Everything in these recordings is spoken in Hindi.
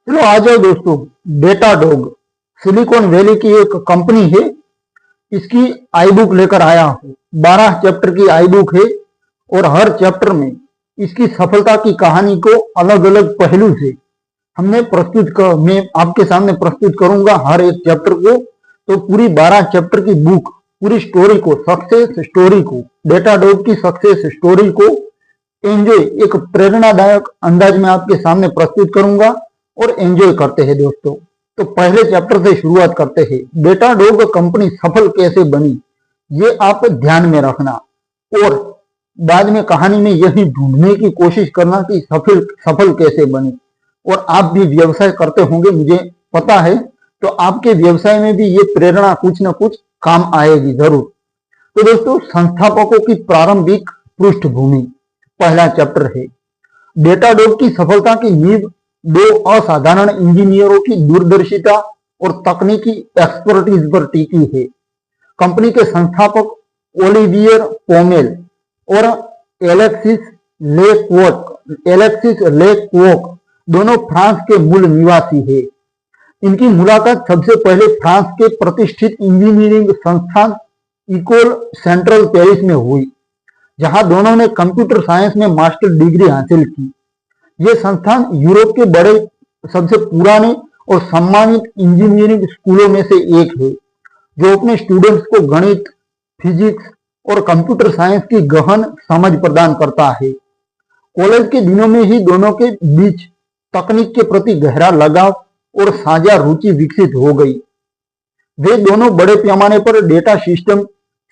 चलो आ जाओ दोस्तों। डेटाडॉग सिलिकॉन वैली की एक कंपनी है। इसकी आई बुक लेकर आया हूं। 12 चैप्टर की आई बुक है और हर चैप्टर में इसकी सफलता की कहानी को अलग अलग पहलू से मैं आपके सामने प्रस्तुत करूंगा हर एक चैप्टर को। तो पूरी 12 चैप्टर की बुक, पूरी स्टोरी को, सक्सेस स्टोरी को, डेटाडॉग की सक्सेस स्टोरी को एंजॉय, एक प्रेरणादायक अंदाज में आपके सामने प्रस्तुत करूंगा और एंजॉय करते हैं दोस्तों। तो पहले चैप्टर से शुरुआत करते हैं। डेटाडॉग कंपनी सफल कैसे बनी, ये आप ध्यान में रखना और बाद में कहानी में यही ढूंढने की कोशिश करना कि सफल कैसे बनी। और आप भी व्यवसाय करते होंगे, मुझे पता है, तो आपके व्यवसाय में भी ये प्रेरणा कुछ न कुछ काम आएगी जरूर। तो दोस्तों, संस्थापकों की प्रारंभिक पृष्ठभूमि पहला चैप्टर है। डेटाडॉग की सफलता की नींव दो असाधारण इंजीनियरों की दूरदर्शिता और तकनीकी एक्सपर्टीज पर टिकी है। कंपनी के संस्थापक ओलिवियर पोमेल और एलेक्सिस लेक्वॉक दोनों फ्रांस के मूल निवासी हैं। इनकी मुलाकात सबसे पहले फ्रांस के प्रतिष्ठित इंजीनियरिंग संस्थान इकोल सेंट्रल पेरिस में हुई, जहां दोनों ने कंप्यूटर साइंस में मास्टर डिग्री हासिल की। ये संस्थान यूरोप के बड़े, सबसे पुराने और सम्मानित इंजीनियरिंग स्कूलों में से एक है, जो अपने स्टूडेंट्स को गणित, फिजिक्स और कंप्यूटर साइंस की गहन समझ प्रदान करता है। कॉलेज के दिनों में ही दोनों के बीच तकनीक के प्रति गहरा लगाव और साझा रुचि विकसित हो गई। वे दोनों बड़े पैमाने पर डेटा सिस्टम,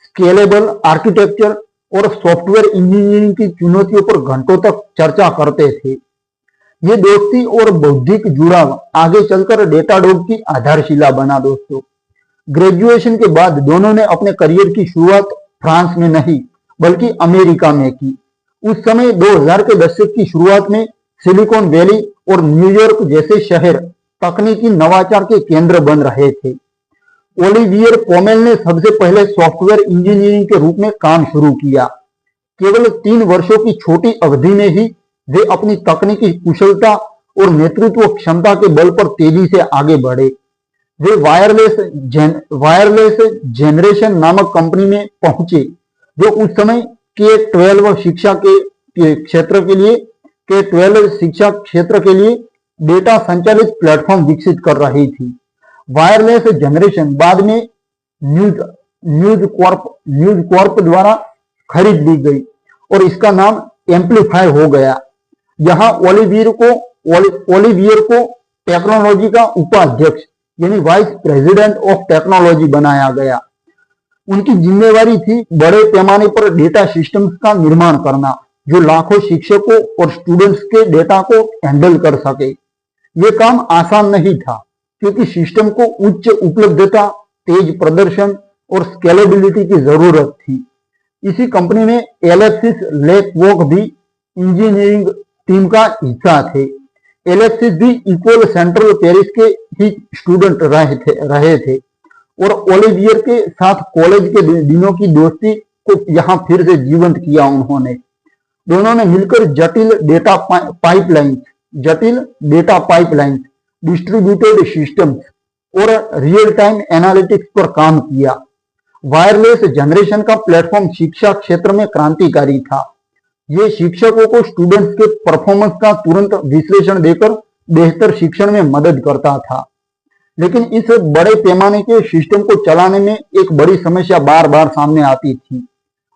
स्केलेबल आर्किटेक्चर और सॉफ्टवेयर इंजीनियरिंग की चुनौतियों पर घंटों तक चर्चा करते थे। ये दोस्ती और बौद्धिक जुड़ाव आगे चलकर डेटाडॉग की आधारशिला बना दोस्तों। ग्रेजुएशन के बाद दोनों ने अपने करियर की शुरुआत फ्रांस में नहीं बल्कि अमेरिका में की। उस समय 2000 के दशक की शुरुआत में सिलिकॉन वैली और न्यूयॉर्क जैसे शहर तकनीकी नवाचार के केंद्र बन रहे थे। ओलिवियर पोमेल ने सबसे पहले सॉफ्टवेयर इंजीनियरिंग के रूप में काम शुरू किया। केवल 3 वर्षों की छोटी अवधि में ही वे अपनी तकनीकी कुशलता और नेतृत्व क्षमता के बल पर तेजी से आगे बढ़े। वे वायरलेस जनरेशन नामक कंपनी में पहुंचे, जो उस समय K-12 शिक्षा क्षेत्र के लिए डेटा संचालित प्लेटफॉर्म विकसित कर रही थी। वायरलेस जनरेशन बाद में न्यूज कॉर्प द्वारा खरीद ली गई और इसका नाम एम्पलीफाई हो गया। यहाँ ओलिवियर को टेक्नोलॉजी का उपाध्यक्ष यानी वाइस प्रेसिडेंट ऑफ टेक्नोलॉजी बनाया गया। उनकी जिम्मेवारी थी बड़े पैमाने पर डेटा सिस्टम्स का निर्माण करना, जो लाखों शिक्षकों और स्टूडेंट्स के डेटा को हैंडल कर सके। ये काम आसान नहीं था, क्योंकि सिस्टम को उच्च उपलब्धता, तेज प्रदर्शन और स्केलेबिलिटी की जरूरत थी। इसी कंपनी में एलेक्सिस लेक्वॉक भी इंजीनियरिंग टीम का हिस्सा थे। एलेक्सिस भी इकोल सेंट्रल पेरिस के ही स्टूडेंट रहे थे और ओलिवियर के साथ कॉलेज के दिनों की दोस्ती को यहाँ फिर से जीवंत किया उन्होंने। दोनों ने मिलकर जटिल डेटा पाइपलाइंस, डिस्ट्रीब्यूटेड सिस्टम्स और रियल टाइम एनालिटिक्स पर काम किया। वायरलेस जनरेशन का प्लेटफॉर्म शिक्षा क्षेत्र में क्रांतिकारी था। ये शिक्षकों को स्टूडेंट्स के परफॉर्मेंस का तुरंत विश्लेषण देकर बेहतर शिक्षण में मदद करता था। लेकिन इस बड़े पैमाने के सिस्टम को चलाने में एक बड़ी समस्या बार बार सामने आती थी,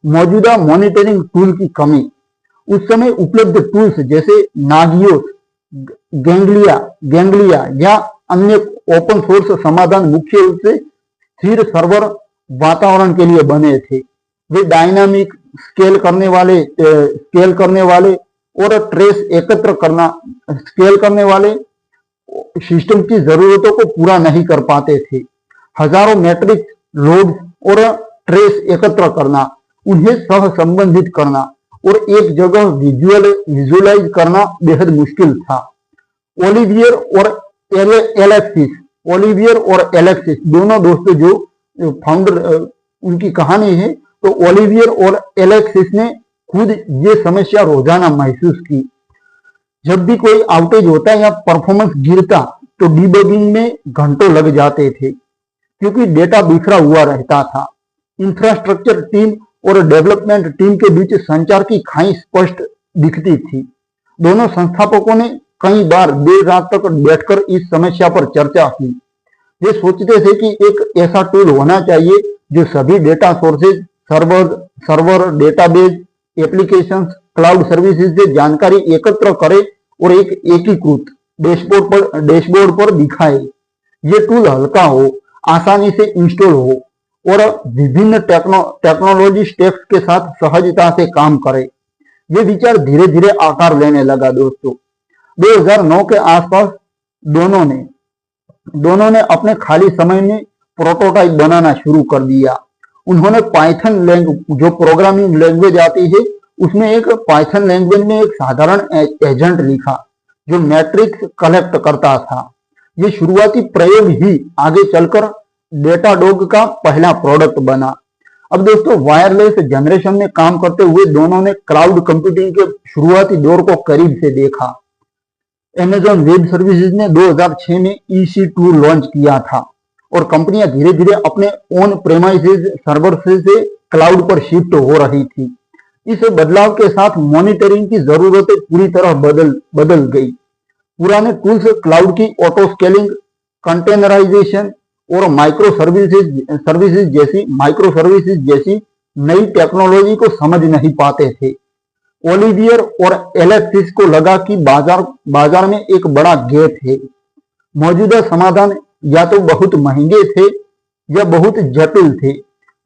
मौजूदा मॉनिटरिंग टूल की कमी। उस समय उपलब्ध टूल्स जैसे नागियोस, गैंग्लिया या अन्य ओपन सोर्स समाधान मुख्य रूप से स्थिर सर्वर वातावरण के लिए बने थे। वे डायनामिक, स्केल करने वाले और स्केल करने वाले सिस्टम की जरूरतों को पूरा नहीं कर पाते थे। हजारों मैट्रिक्स लोड और ट्रेस एकत्र करना, उन्हें सह संबंधित करना और एक जगह विजुअलाइज करना बेहद मुश्किल था। ओलिवियर और एलेक्सिस दोनों दोस्तों जो फाउंडर, उनकी कहानी है। तो ओलिवियर और एलेक्सिस ने खुद ये समस्या रोजाना महसूस की। जब भी कोई आउटेज होता या परफॉर्मेंस गिरता तो डीबगिंग में घंटों लग जाते थे, क्योंकि डेटा बिखरा हुआ रहता था। इंफ्रास्ट्रक्चर टीम और डेवलपमेंट टीम के बीच संचार की खाई स्पष्ट दिखती थी। दोनों संस्थापकों ने कई बार देर रात तक बैठकर इस समस्या पर चर्चा की। वे सोचते थे कि एक ऐसा टूल होना चाहिए जो सभी data sources, server, database, applications, cloud services से जानकारी एकत्र करे और एक एकीकृत डैशबोर्ड पर दिखाए। ये टूल हल्का हो, आसानी से इंस्टॉल हो और विभिन्न टेक्नोलॉजी स्टैक्स के साथ सहजता से काम करे। ये विचार धीरे धीरे आकार लेने लगा दोस्तों। 2009 के आसपास दोनों ने अपने खाली समय में प्रोटोटाइप बनाना शुरू कर दिया। उन्होंने पाइथन लैंग्वेज, जो प्रोग्रामिंग लैंग्वेज आती है, उसमें एक पाइथन लैंग्वेज में एक साधारण एजेंट लिखा जो मैट्रिक्स कलेक्ट करता था। ये शुरुआती प्रयोग ही आगे चलकर डेटाडॉग का पहला प्रोडक्ट बना। अब दोस्तों, वायरलेस जनरेशन में काम करते हुए दोनों ने क्लाउड कंप्यूटिंग के शुरुआती दौर को करीब से देखा। अमेज़न वेब सर्विसेज ने 2006 में EC2 लॉन्च किया था और कंपनियां धीरे धीरे अपने ऑन प्रेमाइसेस सर्वर से क्लाउड पर शिफ्ट हो रही थी। इस बदलाव के साथ मॉनिटरिंग की जरूरतें पूरी तरह बदल गई। पुराने टूल्स क्लाउड की ऑटो स्केलिंग, कंटेनराइजेशन और माइक्रो सर्विसेज जैसी नई टेक्नोलॉजी को समझ नहीं पाते थे। ओलिवियर और एलेक्सिस को लगा कि बाजार में एक बड़ा गैप है। मौजूदा समाधान या तो बहुत महंगे थे या बहुत जटिल थे।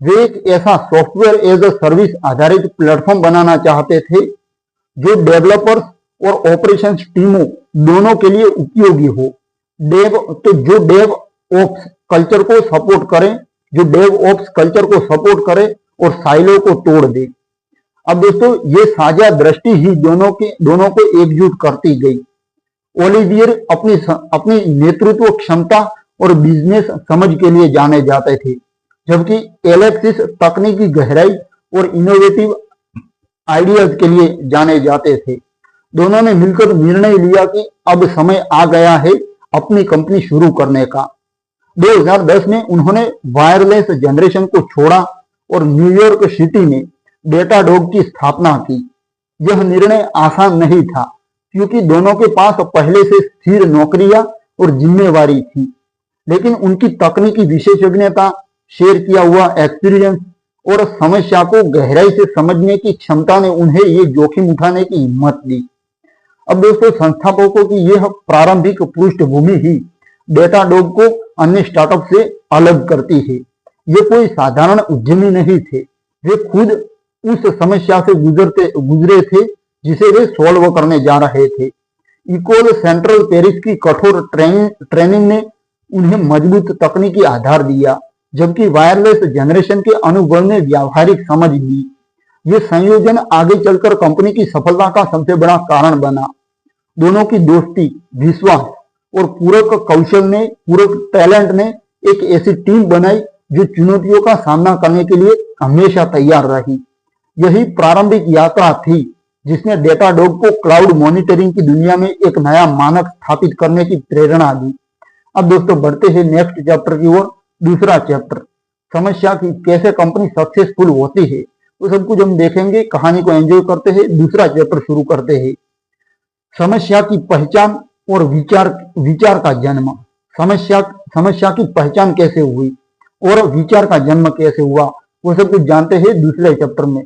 वे एक ऐसा सॉफ्टवेयर एज अ सर्विस आधारित प्लेटफॉर्म बनाना चाहते थे जो डेवलपर्स और ऑपरेशंस टीमों दोनों के लिए उपयोगी हो। जो डेव ऑप्स कल्चर को सपोर्ट करे और साइलो को तोड़ दे। अब दोस्तों, ये साझा दृष्टि ही दोनों को एकजुट करती गई। ओलिवियर अपनी नेतृत्व क्षमता और बिजनेस समझ के लिए जाने जाते थे, जबकि एलेक्सिस तकनीकी गहराई और इनोवेटिव आइडियाज के लिए जाने जाते थे। दोनों ने मिलकर निर्णय लिया कि अब समय आ गया है अपनी कंपनी शुरू करने का। 2010 में उन्होंने वायरलेस जनरेशन को छोड़ा और न्यूयॉर्क सिटी में डेटाडॉग की स्थापना की। यह निर्णय आसान नहीं था, क्योंकि दोनों के पास पहले से स्थिर नौकरियां और जिम्मेवारी थी, लेकिन उनकी तकनीकी विशेषज्ञता, शेयर किया हुआ एक्सपीरियंस और समस्या को गहराई से समझने की क्षमता ने उन्हें ये जोखिम उठाने की हिम्मत दी। अब दोस्तों, संस्थापकों की यह प्रारंभिक पृष्ठभूमि ही डेटाडॉग को अन्य स्टार्टअप से अलग करती है। ये कोई साधारण उद्यमी नहीं थे, वे खुद उस समस्या से गुजरे थे जिसे वे सॉल्व करने जा रहे थे। इकोल सेंट्रल पेरिस की कठोर ट्रेनिंग ने उन्हें मजबूत तकनीकी आधार दिया, जबकि वायरलेस जनरेशन के अनुभव ने व्यावहारिक समझ दी। ये संयोजन आगे चलकर कंपनी की सफलता का सबसे बड़ा कारण बना। दोनों की दोस्ती, विश्वास और पूरक टैलेंट ने एक ऐसी टीम बनाई जो चुनौतियों का सामना करने के लिए हमेशा तैयार रही। यही प्रारंभिक यात्रा थी जिसने डेटाडॉग को क्लाउड मॉनिटरिंग की दुनिया में एक नया मानक स्थापित करने की प्रेरणा दी। अब दोस्तों, बढ़ते हैं नेक्स्ट चैप्टर की ओर। दूसरा चैप्टर, समस्या की कैसे कंपनी सक्सेसफुल होती है, तो सब कुछ हम देखेंगे। कहानी को एंजॉय करते हैं, दूसरा चैप्टर शुरू करते हैं। समस्या की पहचान और विचार का जन्म। समस्या की पहचान कैसे हुई और विचार का जन्म कैसे हुआ, वो सब कुछ जानते हैं दूसरे चैप्टर में।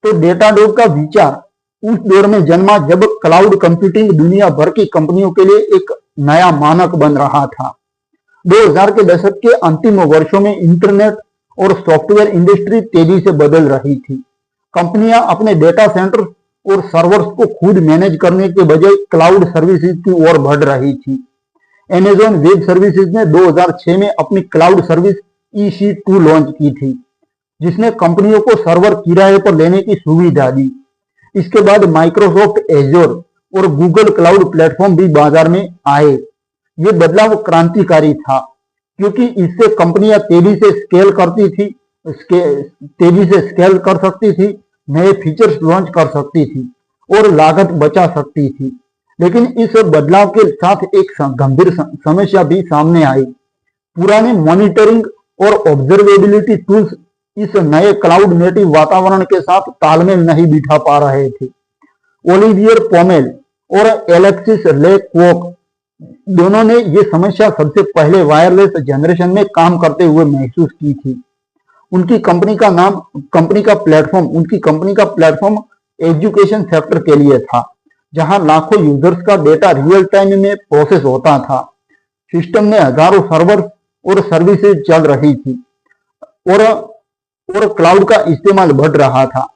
तो डेटाडॉग का विचार उस दौर में जन्मा जब क्लाउड कंप्यूटिंग दुनिया भर की कंपनियों के लिए एक नया मानक बन रहा था। 2000 के दशक के अंतिम वर्षों में इंटरनेट और सॉफ्टवेयर इंडस्ट्री तेजी से बदल रही थी। कंपनियां अपने डेटा सेंटर और सर्वर्स को खुद मैनेज करने के बजाय क्लाउड सर्विसेज की ओर बढ़ रही थी। अमेज़न वेब सर्विसेज ने 2006 में अपनी क्लाउड सर्विस EC2 लॉन्च की थी, जिसने कंपनियों को सर्वर किराए पर लेने की सुविधा दी। इसके बाद माइक्रोसॉफ्ट एज्योर और गूगल क्लाउड प्लेटफॉर्म भी बाजार में आए। ये बदलाव क्रांतिकारी था, क्योंकि इससे कंपनियां तेजी से स्केल कर सकती थी, नए फीचर्स लॉन्च कर सकती थी और लागत बचा सकती थी। लेकिन इस बदलाव के साथ एक गंभीर समस्या भी सामने आई। पुराने मॉनिटरिंग और ऑब्जर्वेबिलिटी टूल्स इस नए क्लाउड नेटिव वातावरण के साथ तालमेल नहीं बिठा पा रहे थे। ओलिवियर पोमेल और एलेक्सिस ले क्वोक दोनों ने ये समस्या सबसे पहले वायरलेस जनरेशन में काम करते हुए महसूस की थी। उनकी कंपनी का प्लेटफॉर्म एजुकेशन सेक्टर के लिए था, जहां लाखों यूजर्स का डेटा रियल टाइम में प्रोसेस होता था। सिस्टम में हजारों सर्वर और सर्विसेज चल रही थी और क्लाउड का इस्तेमाल बढ़ रहा था।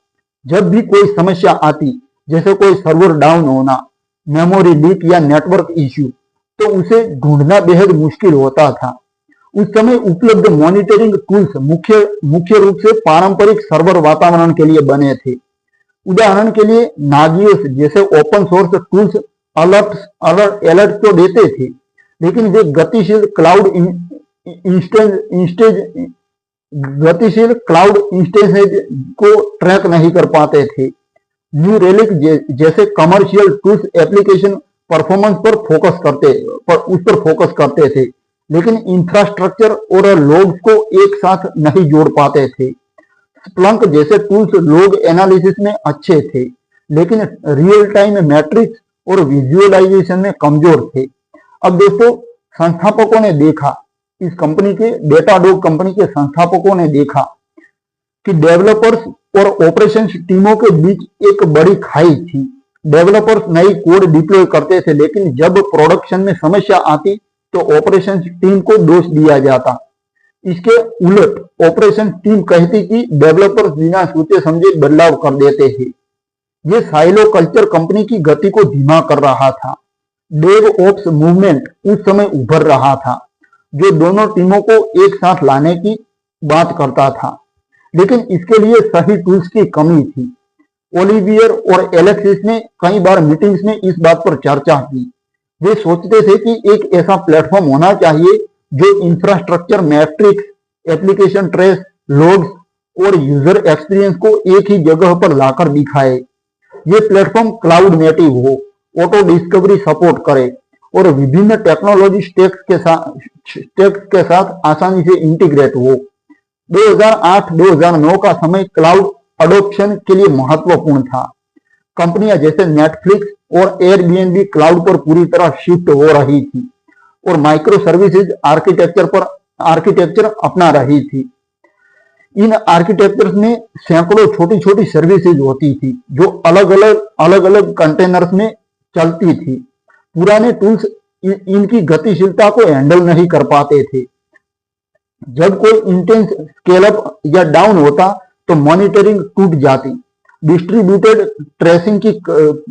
जब भी कोई समस्या आती, जैसे कोई सर्वर डाउन होना, मेमोरी लीक या नेटवर्क इश्यू, तो उसे ढूंढना बेहद मुश्किल होता था। उस समय उपलब्ध मॉनिटरिंग टूल्स मुख्य रूप से पारंपरिक सर्वर वातावरण के लिए बने थे। उदाहरण के लिए नागियोस जैसे ओपन सोर्स टूल्स अलर्ट तो देते थे, लेकिन वे गतिशील क्लाउड इंस्टेंसेज को ट्रैक नहीं कर पाते थे। न्यू रेलिक जैसे कमर्शियल टूल्स एप्लीकेशन परफॉर्मेंस पर फोकस करते थे, लेकिन इंफ्रास्ट्रक्चर और लॉग्स को एक साथ नहीं जोड़ पाते थे। स्प्लंक जैसे टूल्स लॉग एनालिसिस में अच्छे थे, लेकिन रियल टाइम मैट्रिक्स और विजुअलाइजेशन में कमजोर थे। अब दोस्तों, संस्थापकों ने देखा, इस कंपनी के डेटाडॉग कंपनी के संस्थापकों ने देखा कि डेवलपर्स और ऑपरेशंस टीमों के बीच एक बड़ी खाई थी। डेवलपर्स नई कोड डिप्लॉय करते थे, लेकिन जब प्रोडक्शन में समस्या आती तो ऑपरेशंस टीम को दोष दिया जाता। इसके उलट ऑपरेशन टीम कहती कि डेवलपर्स बिना सोचे समझे बदलाव कर देते थे। ये साइलो कल्चर कंपनी की गति को धीमा कर रहा था। डेव ऑप्स मूवमेंट उस समय उभर रहा था, जो दोनों टीमों को एक साथ लाने की बात करता था, लेकिन इसके लिए सही टूल्स की कमी थी। ओलिवियर और एलेक्सिस ने कई बार मीटिंग्स में इस बात पर चर्चा की। वे सोचते थे कि एक ऐसा प्लेटफॉर्म होना चाहिए जो infrastructure, matrix, application trace, logs और यूजर एक्सपीरियंस को एक ही जगह पर लाकर दिखाए। ये प्लेटफॉर्म क्लाउड नेटिव हो, ऑटो डिस्कवरी सपोर्ट करे और विभिन्न टेक्नोलॉजी स्टैक्स के साथ आसानी से इंटीग्रेट हो। 2008-2009 का समय क्लाउड अडॉप्शन के लिए महत्वपूर्ण था। कंपनियां जैसे नेटफ्लिक्स और एयरबीएनबी क्लाउड पर पूरी तरह शिफ्ट हो रही थी और माइक्रो सर्विसेज आर्किटेक्चर अपना रही थी। इन आर्किटेक्चर्स में सैकड़ों छोटी छोटी सर्विसेज होती थी, जो अलग अलग कंटेनर्स में चलती थी। पुराने टूल्स इनकी गतिशीलता को हैंडल नहीं कर पाते थे। जब कोई इंटेंस स्केल अप या डाउन होता तो मॉनिटरिंग टूट जाती। डिस्ट्रीब्यूटेड ट्रेसिंग की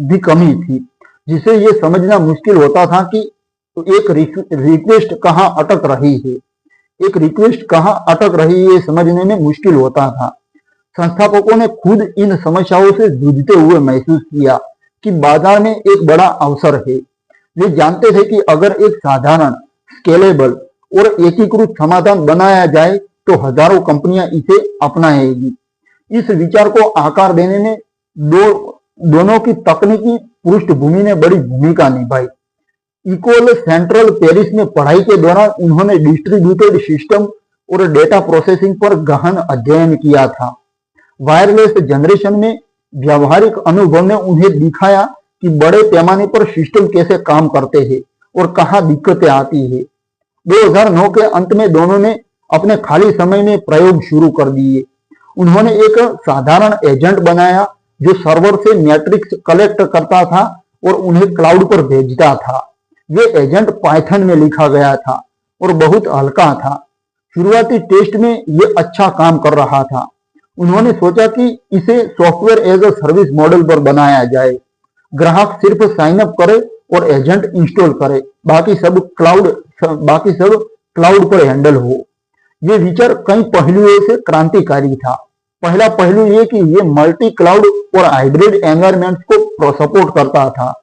भी कमी थी, जिसे ये समझना मुश्किल होता था कि एक रिक्वेस्ट कहाँ अटक रही है, समझने में मुश्किल होता था। संस्थापकों ने खुद इन समस्याओं से जूझते हुए महसूस किया कि बाजार में एक बड़ा अवसर है। वे जानते थे कि अगर एक साधारण, स्केलेबल और एकीकृत समाधान बनाया जाए तो हजारों कंपनियां इसे अपनाएगी। इस विचार को आकार देने में दोनों की तकनीकी पृष्ठभूमि ने बड़ी भूमिका निभाई। इकोल सेंट्रल पेरिस में पढ़ाई के दौरान उन्होंने डिस्ट्रीब्यूटेड सिस्टम और डेटा प्रोसेसिंग पर गहन अध्ययन किया था। वायरलेस जनरेशन में व्यावहारिक अनुभव ने उन्हें दिखाया कि बड़े पैमाने पर सिस्टम कैसे काम करते हैं और कहाँ दिक्कतें आती है। 2009 के अंत में दोनों ने अपने खाली समय में प्रयोग शुरू कर दिए। उन्होंने एक साधारण एजेंट बनाया जो सर्वर से मैट्रिक्स कलेक्ट करता था और उन्हें क्लाउड पर भेजता था। ये एजेंट पाइथन में लिखा गया था और बहुत हल्का था। शुरुआती टेस्ट में ये अच्छा काम कर रहा था। उन्होंने सोचा कि इसे software as a service model पर बनाया जाए। ग्राहक सिर्फ साइन अप करे और एजेंट इंस्टॉल करे, बाकी सब क्लाउड पर हैंडल हो। ये विचार कई पहलुओं से क्रांतिकारी था। पहला पहलू ये कि ये मल्टी क्लाउड और हाइब्रिड एनवायरमेंट्स को सपोर्ट करता था।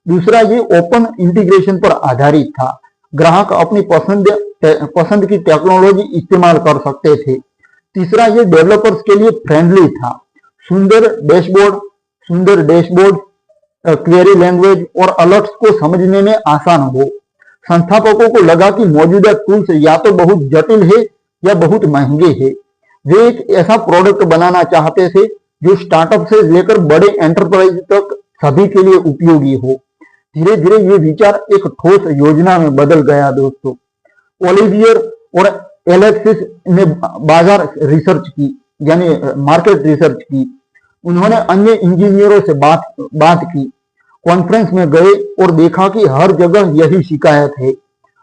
दूसरा, ये ओपन इंटीग्रेशन पर आधारित था। ग्राहक अपनी पसंद की टेक्नोलॉजी इस्तेमाल कर सकते थे। तीसरा, ये डेवलपर्स के लिए फ्रेंडली था। सुंदर डैशबोर्ड, क्वेरी लैंग्वेज और अलर्ट्स को समझने में आसान हो। संस्थापकों को लगा कि मौजूदा टूल्स या तो बहुत जटिल है या बहुत महंगे हैं। वे एक ऐसा प्रोडक्ट बनाना चाहते थे जो स्टार्टअप से लेकर बड़े एंटरप्राइज तक सभी के लिए उपयोगी हो। धीरे धीरे ये विचार एक ठोस योजना में बदल गया दोस्तों। ओलिवियर और एलेक्सिस ने बाजार रिसर्च की, यानी मार्केट रिसर्च की। उन्होंने अन्य इंजीनियरों से बात की, कॉन्फ्रेंस में गए और देखा कि हर जगह यही शिकायत है।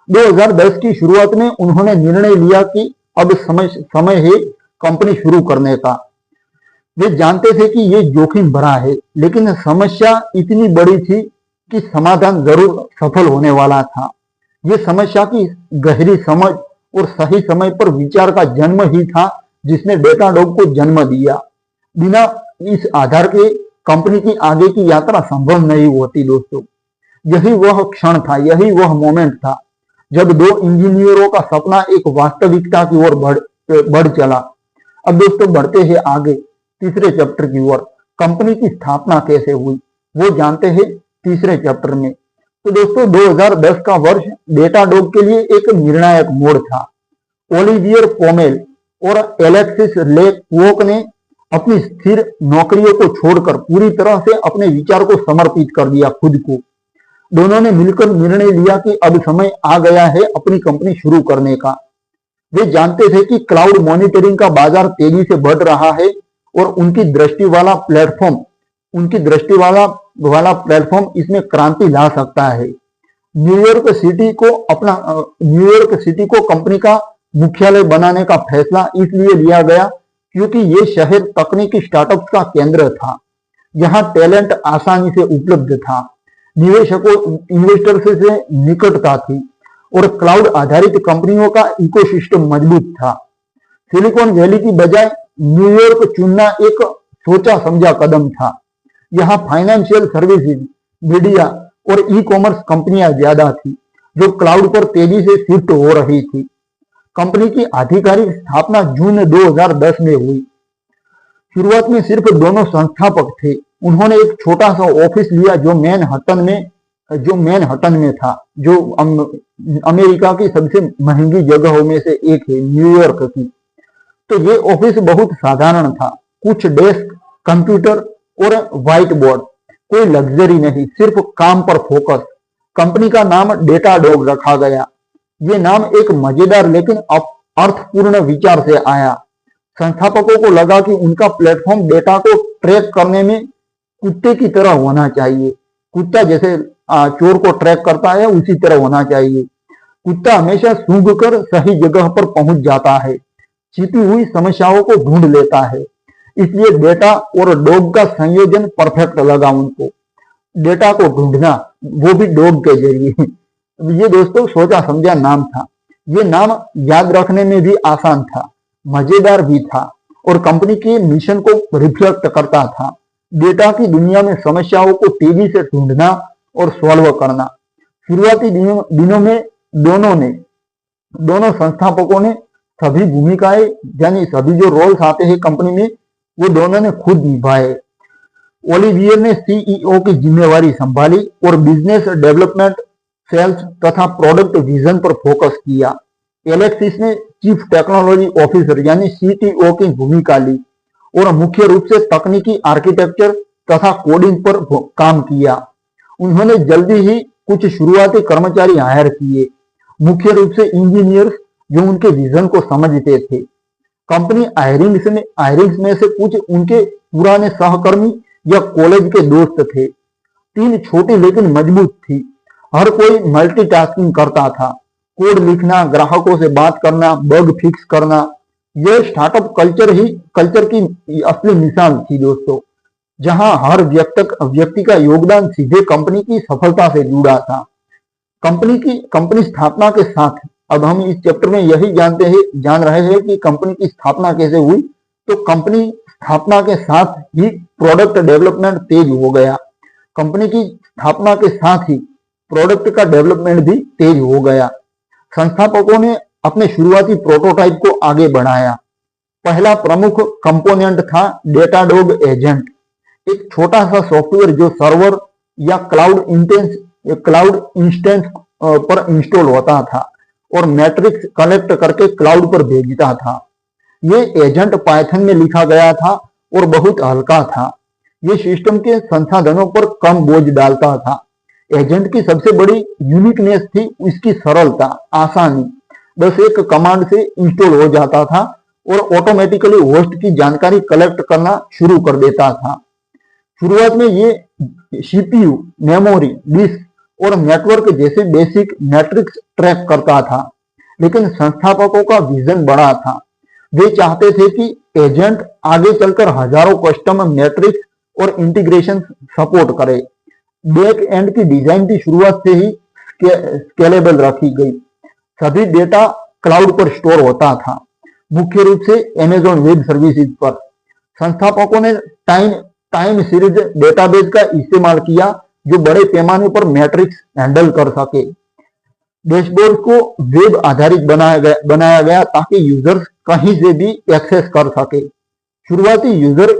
2010 की शुरुआत में उन्होंने निर्णय लिया कि अब समय है कंपनी शुरू करने का। वे जानते थे कि ये जोखिम भरा है, लेकिन समस्या इतनी बड़ी थी कि समाधान जरूर सफल होने वाला था। ये समस्या की गहरी समझ और सही समय पर विचार का जन्म ही था जिसने डेटाडॉग को जन्म दिया। बिना इस आधार के कंपनी की आगे की यात्रा संभव नहीं होती दोस्तों। यही वह क्षण था, यही वह मोमेंट था जब दो इंजीनियरों का सपना एक वास्तविकता की ओर बढ़ चला। अब दोस्तों बढ़ते हैं आगे तीसरे चैप्टर की ओर। कंपनी की स्थापना कैसे हुई वो जानते हैं तीसरे चैप्टर में। तो दोस्तों 2010 का वर्ष डेटाडॉग के लिए एक निर्णायक मोड़ था। ओलिवियर पोमेल और एलेक्सिस वोक ने अपनी स्थिर नौकरियों को छोड़कर पूरी तरह से अपने विचार को समर्पित कर दिया खुद को। दोनों ने मिलकर निर्णय लिया कि अब समय आ गया है अपनी कंपनी शुरू करने का। वे जानते थे कि क्लाउड मॉनिटरिंग का बाजार तेजी से बढ़ रहा है और उनकी दृष्टि वाला प्लेटफॉर्म इसमें क्रांति ला सकता है। न्यूयॉर्क सिटी को कंपनी का मुख्यालय बनाने का फैसला इसलिए लिया गया क्योंकि ये शहर तकनीकी स्टार्टअप्स का केंद्र था। यहाँ टैलेंट आसानी से उपलब्ध था, इन्वेस्टर्स से निकटता थी और क्लाउड आधारित कंपनियों का इकोसिस्टम मजबूत था। सिलिकॉन वैली की बजाय न्यूयॉर्क चुनना एक सोचा समझा कदम था। यहाँ फाइनेंशियल सर्विसेज, मीडिया और ई कॉमर्स कंपनियां ज्यादा थी जो क्लाउड पर तेजी से शिफ्ट हो रही थी। कंपनी की आधिकारिक स्थापना जून 2010 में हुई। शुरुआत में सिर्फ दोनों संस्थापक थे। उन्होंने एक छोटा सा ऑफिस लिया जो मैनहट्टन में था, जो अमेरिका की सबसे महंगी जगहों में से एक है, न्यूयॉर्क की। तो ये ऑफिस बहुत साधारण था, कुछ डेस्क, कंप्यूटर और व्हाइट बोर्ड, कोई लग्जरी नहीं, सिर्फ काम पर फोकस। कंपनी का नाम डेटाडॉग रखा गया। ये नाम एक मजेदार लेकिन अर्थपूर्ण विचार से आया। संस्थापकों को लगा कि उनका प्लेटफॉर्म डेटा को ट्रैक करने में कुत्ते की तरह होना चाहिए। कुत्ता जैसे चोर को ट्रैक करता है उसी तरह होना चाहिए। कुत्ता हमेशा सूंघ कर सही जगह पर पहुंच जाता है, छिपी हुई समस्याओं को ढूंढ लेता है। इसलिए डेटा और डॉग का संयोजन परफेक्ट लगा उनको। डेटा को ढूंढना, वो भी डॉग के जरिए। ये दोस्तों सोचा समझा नाम था। ये नाम याद रखने में भी आसान था, मजेदार भी था और कंपनी के मिशन को रिफ्लेक्ट करता था। डेटा की दुनिया में समस्याओं को तेजी से ढूंढना और सॉल्व करना। शुरुआती दिनों में दोनों संस्थापकों ने सभी भूमिकाएं, यानी सभी जो रोल्स आते हैं कंपनी में, वो दोनों ने खुद निभाए। ओलिवियर ने सीईओ की जिम्मेवारी संभाली और बिजनेस डेवलपमेंट, सेल्स तथा प्रोडक्ट विजन पर फोकस किया। एलेक्सिस ने चीफ टेक्नोलॉजी ऑफिसर यानी सीटीओ की भूमिका ली और मुख्य रूप से तकनीकी आर्किटेक्चर तथा कोडिंग पर काम किया। उन्होंने जल्दी ही कुछ शुरुआती कर्मचारी हायर किए, मुख्य रूप से इंजीनियर्स जो उनके विजन को समझते थे। कंपनी हायरिंग्स में से कुछ उनके पुराने सहकर्मी या कॉलेज के दोस्त थे। टीम छोटी लेकिन मजबूत थी। हर कोई मल्टीटास्किंग करता था, कोड लिखना, ग्राहकों से बात करना, बग फिक्स करना। यह स्टार्टअप कल्चर की असली मिसाल थी दोस्तों, जहां हर व्यक्ति का योगदान सीधे कंपनी की सफलता से जुड़ा था। कंपनी स्थापना के साथ, अब हम इस चैप्टर में यही जान रहे हैं कि कंपनी की स्थापना कैसे हुई। तो कंपनी स्थापना के साथ ही प्रोडक्ट डेवलपमेंट तेज हो गया। कंपनी की स्थापना के साथ ही प्रोडक्ट का डेवलपमेंट भी तेज हो गया। संस्थापकों ने अपने शुरुआती प्रोटोटाइप को आगे बढ़ाया। पहला प्रमुख कंपोनेंट था डेटाडॉग एजेंट, एक छोटा सा सॉफ्टवेयर जो सर्वर, या क्लाउड इंस्टेंस पर इंस्टॉल होता था और मैट्रिक्स कलेक्ट करके क्लाउड पर भेजता था। ये एजेंट पाइथन में लिखा गया था और बहुत हल्का था। ये सिस्टम के संसाधनों पर कम बोझ डालता था। एजेंट की सबसे बड़ी यूनिकनेस थी इसकी सरलता, आसानी। बस एक कमांड से इंस्टॉल हो जाता था और ऑटोमेटिकली होस्ट की जानकारी कलेक्ट करना शुरू कर देता था। शुरुआत में ये सीपीयू, मेमोरी, डिस्क और नेटवर्क जैसे बेसिक मैट्रिक्स ट्रैक करता था, लेकिन संस्थापकों का विजन बड़ा था। वे चाहते थे कि एजेंट आगे चलकर हजारों कस्टम मैट्रिक्स और इंटीग्रेशन सपोर्ट करे। बैक एंड की डिजाइन की शुरुआत से ही स्केलेबल रखी गई। सभी डेटा क्लाउड पर स्टोर होता था, मुख्य रूप से अमेज़न वेब सर्विसेज पर। संस्थापकों ने टाइम सीरीज डेटाबेस का इस्तेमाल किया जो बड़े पैमाने पर मैट्रिक्स हैंडल कर सके। डैशबोर्ड को वेब आधारित बनाया गया ताकि यूजर्स कहीं से भी एक्सेस कर सके। शुरुआती यूजर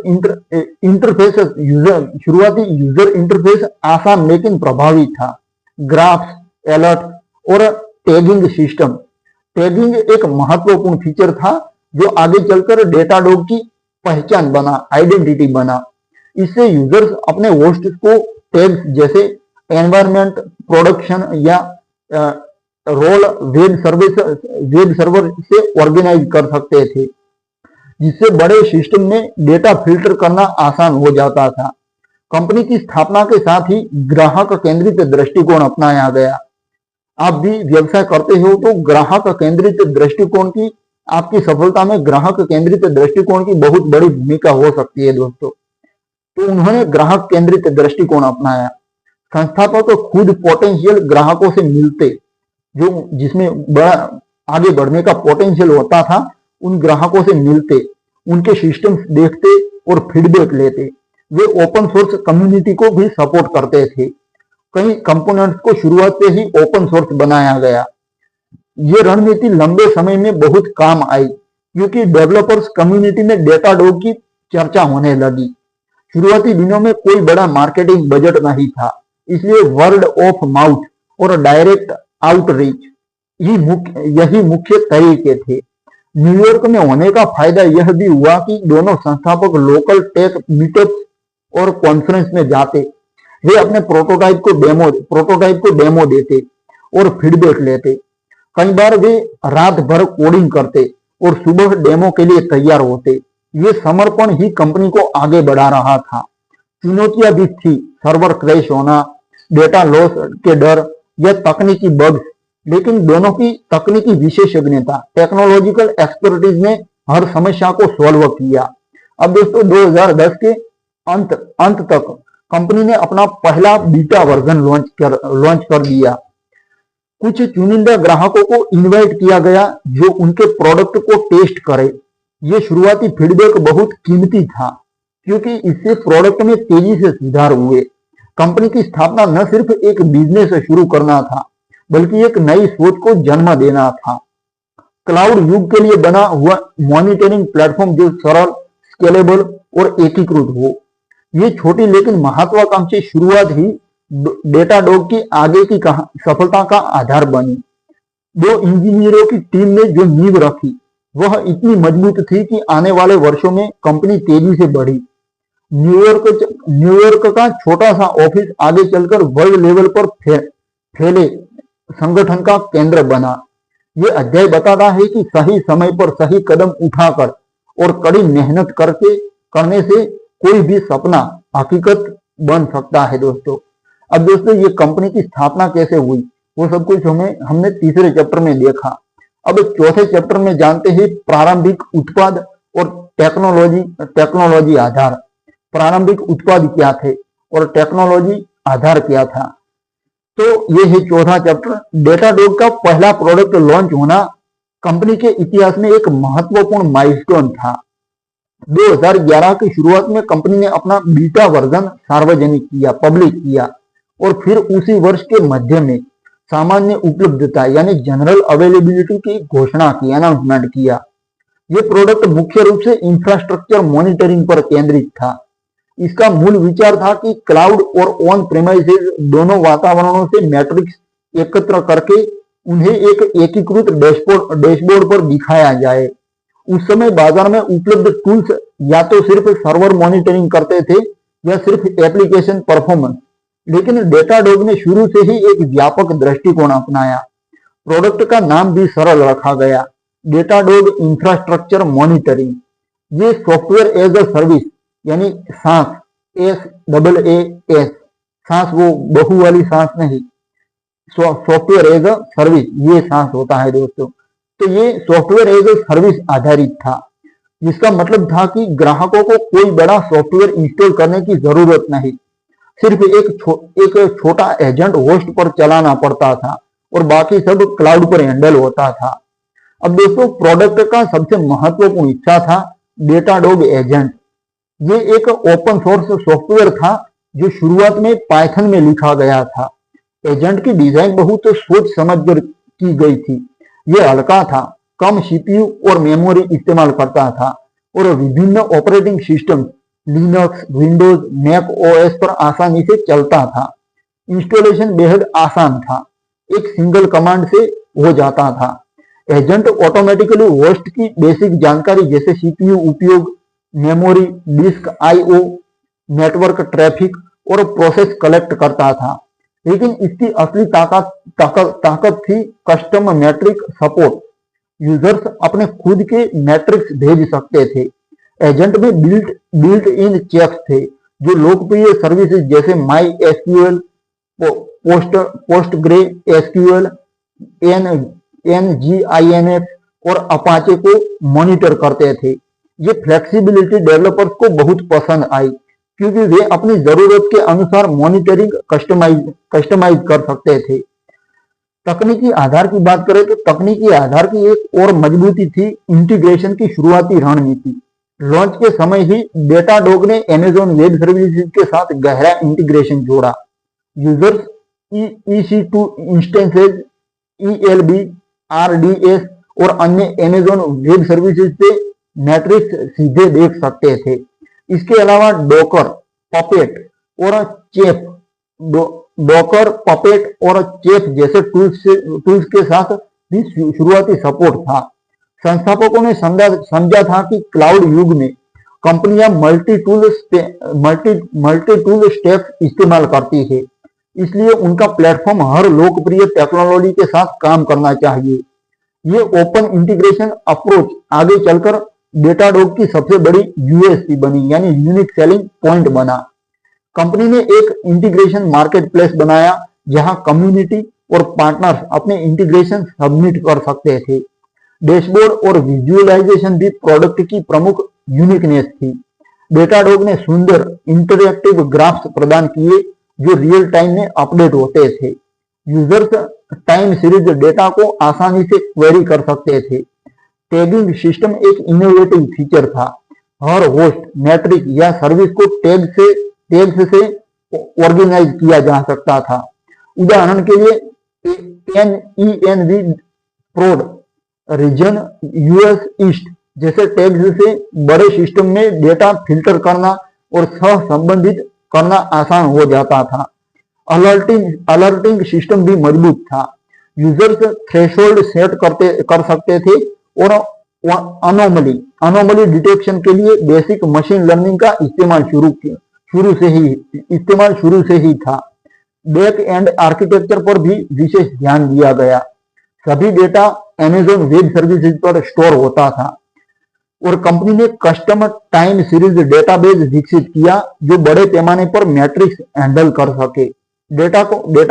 इंटरफेस आसान लेकिन प्रभावी था। ग्राफ्स, अलर्ट और टैगिंग सिस्टम। टैगिंग एक महत्वपूर्ण फीचर था जो आगे चलकर डेटाडॉग की पहचान बना, आइडेंटिटी बना। इससे यूजर्स अपने होस्ट को टैग्स जैसे एनवायरनमेंट, प्रोडक्शन या रोल वेब सर्वर से ऑर्गेनाइज कर सकते थे, जिससे बड़े सिस्टम में डेटा फिल्टर करना आसान हो जाता था। कंपनी की स्थापना के साथ ही ग्राहक केंद्रित दृष्टिकोण अपनाया गया। आप भी व्यवसाय करते हो तो ग्राहक केंद्रित दृष्टिकोण की, आपकी सफलता में ग्राहक केंद्रित दृष्टिकोण की बहुत बड़ी भूमिका हो सकती है दोस्तों। तो उन्होंने ग्राहक केंद्रित दृष्टिकोण अपनाया। संस्थापक खुद पोटेंशियल ग्राहकों से मिलते, जो जिसमें बड़ा आगे बढ़ने का पोटेंशियल होता था, उन ग्राहकों से मिलते, उनके सिस्टम्स देखते और फीडबैक लेते। वे ओपन सोर्स कम्युनिटी को भी सपोर्ट करते थे। कई कंपोनेंट्स को शुरुआत से ही ओपन सोर्स बनाया गया। ये रणनीति लंबे समय में बहुत काम आई क्योंकि डेवलपर्स कम्युनिटी में डेटाडॉग की चर्चा होने लगी। शुरुआती दिनों में कोई बड़ा मार्केटिंग बजट नहीं था, इसलिए वर्ड ऑफ माउथ और डायरेक्ट आउटरीच यही मुख्य तरीके थे। न्यूयॉर्क में होने का फायदा यह भी हुआ कि दोनों संस्थापक लोकल टेक मीटअप्स और कॉन्फ्रेंस में जाते। वे अपने प्रोटोटाइप को डेमो देते और फीडबैक लेते। कई बार वे रात भर कोडिंग करते और सुबह डेमो के लिए तैयार होते। ये समर्पण ही कंपनी को आगे बढ़ा रहा था। चुनौतियां भी थी, सर्वर क्रैश होना, डेटा लॉस के डर या तकनीकी बग्स, लेकिन दोनों की तकनीकी विशेषज्ञता, टेक्नोलॉजिकल एक्सपर्टीज ने हर समस्या को सॉल्व किया। अब दोस्तों 2010 के अंत तक कंपनी ने अपना पहला बीटा वर्जन लॉन्च कर दिया। कुछ चुनिंदा ग्राहकों को इनवाइट किया गया जो उनके प्रोडक्ट को टेस्ट करे। ये शुरुआती फीडबैक बहुत कीमती था क्योंकि इससे प्रोडक्ट में तेजी से सुधार हुए। कंपनी की स्थापना न सिर्फ एक बिजनेस शुरू करना था, बल्कि एक नई सोच को जन्म देना था। क्लाउड युग के लिए बना हुआ मॉनिटरिंग प्लेटफॉर्म जो सरल, स्केलेबल और एकीकृत हो। ये छोटी लेकिन महत्वाकांक्षी शुरुआत ही डेटाडॉग की आगे की सफलता का आधार बनी। 2 इंजीनियरों की टीम ने जो नींव रखी वह इतनी मजबूत थी कि आने वाले वर्षों में कंपनी तेजी से बढ़ी। न्यूयॉर्क का छोटा सा ऑफिस आगे चलकर वर्ल्ड लेवल पर फैले संगठन का केंद्र बना। ये अध्याय बताता है कि सही समय पर सही कदम उठाकर और कड़ी मेहनत करने से कोई भी सपना हकीकत बन सकता है दोस्तों। अब दोस्तों ये कंपनी की स्थापना कैसे हुई वो सब कुछ हमने तीसरे चैप्टर में देखा। अब चौथे चैप्टर में जानते हैं प्रारंभिक उत्पाद और टेक्नोलॉजी आधार। प्रारंभिक उत्पाद क्या थे और टेक्नोलॉजी आधार क्या था। तो ये है चौथा चैप्टर। डेटाडॉग का पहला प्रोडक्ट लॉन्च होना कंपनी के इतिहास में एक महत्वपूर्ण माइलस्टोन था। 2011 की शुरुआत में कंपनी ने अपना बीटा वर्जन सार्वजनिक किया, पब्लिक किया और फिर उसी वर्ष के मध्य में सामान्य उपलब्धता यानी जनरल अवेलेबिलिटी की घोषणा की, अनाउंसमेंट किया। ये प्रोडक्ट मुख्य रूप से इंफ्रास्ट्रक्चर मॉनिटरिंग पर केंद्रित था। इसका मूल विचार था कि क्लाउड और ऑन प्रेमाइसेस दोनों वातावरणों से मैट्रिक्स एकत्र करके उन्हें एक एकीकृत डैशबोर्ड पर दिखाया जाए। उस समय बाजार में उपलब्ध टूल्स या तो सिर्फ सर्वर मॉनिटरिंग करते थे या सिर्फ एप्लीकेशन परफॉर्मेंस, लेकिन डेटाडॉग ने शुरू से ही एक व्यापक दृष्टिकोण अपनाया। प्रोडक्ट का नाम भी सरल रखा गया, डेटाडॉग इंफ्रास्ट्रक्चर मॉनिटरिंग। ये सॉफ्टवेयर एज अ सर्विस यानी सांस, SaaS, सांस वो बहु वाली सांस नहीं, सॉफ्टवेयर एज अ सर्विस ये सांस होता है दोस्तों। तो ये सॉफ्टवेयर एज अ सर्विस आधारित था, जिसका मतलब था कि ग्राहकों को कोई बड़ा सॉफ्टवेयर इंस्टॉल करने की जरूरत नहीं, सिर्फ एक छोटा एजेंट होस्ट पर चलाना पड़ता था और बाकी सब क्लाउड पर हैंडल होता था। अब दोस्तों प्रोडक्ट का सबसे महत्वपूर्ण हिस्सा था डेटाडॉग एजेंट। ये एक ओपन सोर्स सॉफ्टवेयर था जो शुरुआत में पाइथन में लिखा गया था। एजेंट की डिजाइन बहुत सोच समझ कर की गई थी। ये हल्का था, कम सीपीयू और मेमोरी इस्तेमाल करता था और विभिन्न operating system Linux, Windows, Mac OS पर आसानी से चलता था। इंस्टॉलेशन बेहद आसान था, एक सिंगल कमांड से हो जाता था। एजेंट ऑटोमेटिकली होस्ट की बेसिक जानकारी जैसे सीपीयू उपयोग, memory, disk IO, network traffic और प्रोसेस कलेक्ट करता था। लेकिन इसकी असली ताकत थी कस्टम मैट्रिक सपोर्ट। यूजर्स अपने खुद के मैट्रिक्स भेज सकते थे। एजेंट में बिल्ट इन चेक्स थे जो लोकप्रिय सर्विसेज जैसे माई एसक्यूएल, पोस्टग्रे एसक्यूएल, NGINF और अपाचे को मॉनिटर करते थे। ये फ्लेक्सिबिलिटी डेवलपर्स को बहुत पसंद आई क्योंकि वे अपनी जरूरत के अनुसार मॉनिटरिंग कस्टमाइज कर सकते थे। तकनीकी आधार की बात करें तो तकनीकी आधार की एक और मजबूती थी इंटीग्रेशन की शुरुआती रणनीति। लॉन्च के समय ही डेटाडॉग ने अमेज़न वेब सर्विसेज के साथ गहरा इंटीग्रेशन जोड़ा। Users EC2 instances, ELB, RDS और अन्य अमेज़न वेब सर्विसेज से मैट्रिक्स सीधे देख सकते थे। इसके अलावा डॉकर, पपेट और चेफ जैसे टूल्स के साथ भी शुरुआती सपोर्ट था। संस्थापकों ने समझा था कि क्लाउड युग में कंपनियां मल्टी टूल स्टैक इस्तेमाल करती है, इसलिए उनका प्लेटफॉर्म हर लोकप्रिय टेक्नोलॉजी के साथ काम करना चाहिए। ये ओपन इंटीग्रेशन अप्रोच आगे चलकर डेटाडॉग की सबसे बड़ी USP बनी, यानी यूनिक सेलिंग पॉइंट बना। कंपनी ने एक इंटीग्रेशन मार्केटप्लेस बनाया जहां कम्युनिटी और पार्टनर्स अपने इंटीग्रेशन सबमिट कर सकते थे। डैशबोर्ड और विजुअलाइजेशन भी प्रोडक्ट की प्रमुख यूनिकनेस थी। डेटाडॉग ने सुंदर इंटरैक्टिव ग्राफ्स प्रदान किए जो रियल टाइम में अपडेट होते थे। यूजर्स टाइम सीरीज डेटा को आसानी से क्वेरी कर सकते थे। टैगिंग सिस्टम एक इनोवेटिव फीचर था। हर होस्ट, मैट्रिक या सर्विस को टैग्स से ऑर्गेनाइज किया जा सकता था। उदाहरण के लिए NENV प्रोड, रीजन, US ईस्ट जैसे टैग्स से बड़े सिस्टम में डेटा फिल्टर करना और सह संबंधित करना आसान हो जाता था। अलर्टिंग सिस्टम भी मजबूत था। यूजर्स थ्रेशोल्ड सेट कर सकते थे और अनोमली डिटेक्शन के लिए बेसिक मशीन लर्निंग का इस्तेमाल शुरू से ही था। बैक एंड आर्किटेक्चर पर भी विशेष ध्यान दिया गया। सभी डेटा अमेज़न वेब सर्विसेज पर स्टोर होता था और कंपनी ने कस्टम टाइम सीरीज डेटाबेस विकसित किया जो बड़े पैमाने पर मैट्रिक्स हैंडल कर सके। डेटा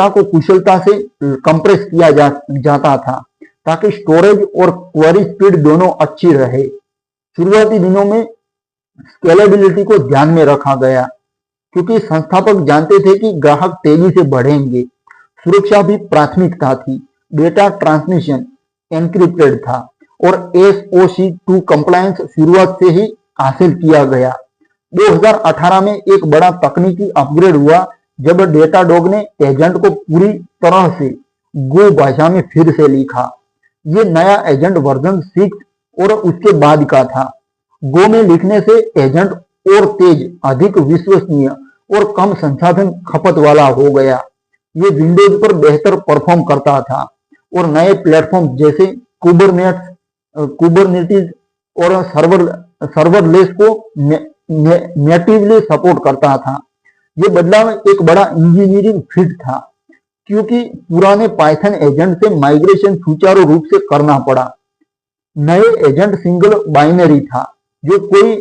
को कुशलता से कंप्रेस किया जाता था ताकि स्टोरेज और क्वेरी स्पीड दोनों अच्छी रहे। शुरुआती दिनों में स्केलेबिलिटी को ध्यान में रखा गया क्योंकि संस्थापक जानते थे कि ग्राहक तेजी से बढ़ेंगे। सुरक्षा भी प्राथमिकता थी। डेटा ट्रांसमिशन एन्क्रिप्टेड था और SOC 2 कंप्लायंस शुरुआत से ही हासिल किया गया। 2018 में एक बड़ा तकनीकी अपग्रेड हुआ जब डेटाडॉग ने एजेंट को पूरी तरह से गो भाषा में फिर से लिखा। ये नया एजेंट वर्जन 6 और उसके बाद का था। गो में लिखने से एजेंट और तेज, अधिक विश्वसनीय और कम संसाधन खपत वाला हो गया। ये विंडोज पर बेहतर परफॉर्म करता था और नए प्लेटफॉर्म जैसे कुबरनेटिस और सर्वरलेस को नेटिवली सपोर्ट करता था। ये बदलाव एक बड़ा इंजीनियरिंग फीट था, क्योंकि पुराने पाइथन एजेंट से माइग्रेशन सुचारू रूप से करना पड़ा। नए एजेंट सिंगल बाइनरी था जो कोई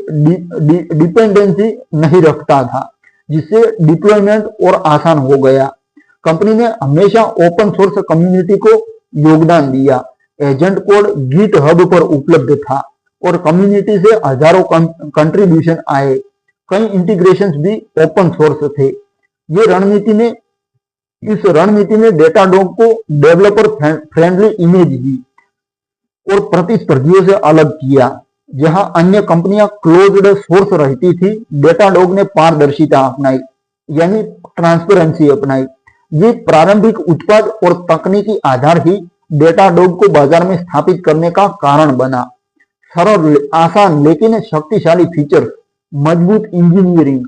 डिपेंडेंसी नहीं रखता था, जिससे डिप्लॉयमेंट और आसान हो गया। कंपनी ने हमेशा ओपन सोर्स कम्युनिटी को योगदान दिया। एजेंट कोड गिट हब पर उपलब्ध था और कम्युनिटी से हजारों कंट्रीब्यूशन आए। कई इंटीग्रेशंस भी ओपन सोर्स थे। इस रणनीति ने डेटाडॉग को डेवलपर फ्रेंडली इमेज दी और प्रतिस्पर्धियों से अलग किया। जहां अन्य कंपनियां क्लोज्ड सोर्स रहती थी, डेटाडॉग ने पारदर्शिता अपनाई, यानी ट्रांसपेरेंसी अपनाई। ये प्रारंभिक उत्पाद और तकनीकी आधार ही डेटाडॉग को बाजार में स्थापित करने का कारण बना। सरल, आसान लेकिन शक्तिशाली फीचर्स, मजबूत इंजीनियरिंग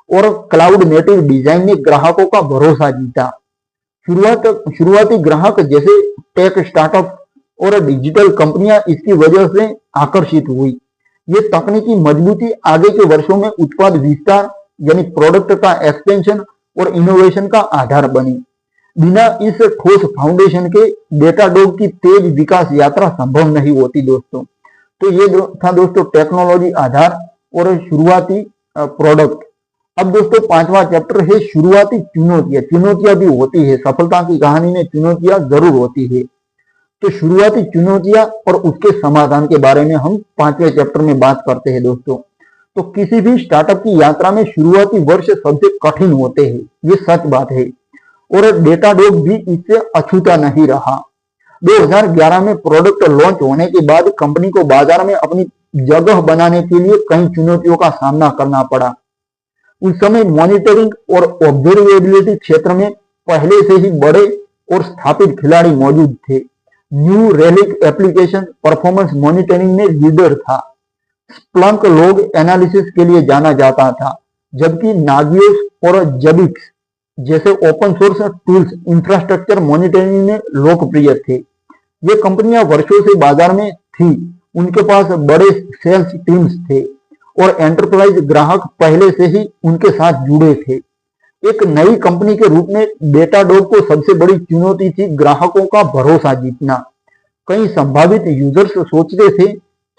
और क्लाउड नेटिव डिजाइन ने ग्राहकों का भरोसा जीता। शुरुआती ग्राहक जैसे टेक स्टार्टअप और डिजिटल कंपनियां इसकी वजह से आकर्षित हुई। ये तकनीकी मजबूती आगे के वर्षों में उत्पाद विस्तार, यानी प्रोडक्ट का एक्सपेंशन और इनोवेशन का आधार बनी। बिना इस ठोस फाउंडेशन के डेटाडॉग की तेज विकास यात्रा संभव नहीं होती दोस्तों। तो ये था दोस्तों टेक्नोलॉजी आधार और शुरुआती प्रोडक्ट। अब दोस्तों पांचवा चैप्टर है शुरुआती चुनौतियां। चुनौतियां भी होती है, सफलता की कहानी में चुनौतियां जरूर होती है। तो शुरुआती चुनौतियां और उसके समाधान के बारे में हम पांचवें चैप्टर में बात करते हैं दोस्तों। तो किसी भी स्टार्टअप की यात्रा में शुरुआती वर्ष सबसे कठिन होते हैं, ये सच बात है, और डेटाडॉग भी इससे अछूता नहीं रहा। 2011 में प्रोडक्ट लॉन्च होने के बाद कंपनी को बाजार में अपनी जगह बनाने के लिए कई चुनौतियों का सामना करना पड़ा। उस समय मॉनिटरिंग और ऑब्जर्वेबिलिटी क्षेत्र में पहले से ही बड़े और स्थापित खिलाड़ी मौजूद थे। New relic application performance monitoring में लीडर था। स्प्लंक लॉग एनालिसिस के लिए जाना जाता था, जबकि नागियोस और जबिक्स जैसे open source tools infrastructure monitoring में लोकप्रिय थे। ये कंपनियां वर्षों से बाजार में थी, उनके पास बड़े सेल्स टीम्स थे और एंटरप्राइज ग्राहक पहले से ही उनके साथ जुड़े थे। एक नई कंपनी के रूप में डेटाडॉग को सबसे बड़ी चुनौती थी ग्राहकों का भरोसा जीतना। कई संभावित यूजर्स सोचते थे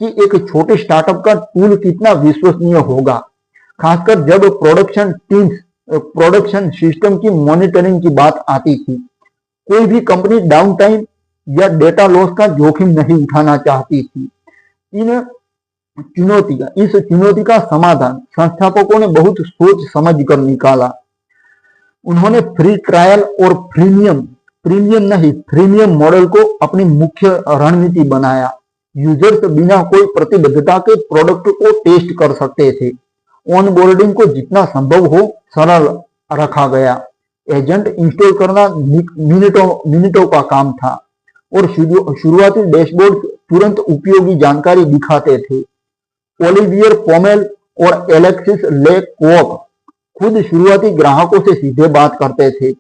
कि एक छोटे स्टार्टअप का टूल कितना विश्वसनीय होगा, खासकर जब प्रोडक्शन सिस्टम की मॉनिटरिंग की बात आती थी। कोई भी कंपनी डाउन टाइम या डेटा लॉस का जोखिम नहीं उठाना चाहती थी। इस चुनौती का समाधान संस्थापकों ने बहुत सोच समझ कर निकाला। उन्होंने फ्री ट्रायल और फ्रीमियम मॉडल को अपनी मुख्य रणनीति बनाया। यूजर्स बिना कोई प्रतिबद्धता के प्रोडक्ट को टेस्ट कर सकते थे। ऑनबोर्डिंग को जितना संभव हो सरल रखा गया। एजेंट इंस्टॉल करना मिनटों का काम था और शुरुआती डैशबोर्ड तुरंत उपयोगी जानकारी दिखाते थे। ओलिवियर पोमेल और एलेक्सिस ले कोक खुद शुरुआती ग्राहकों से सीधे बात करते थे।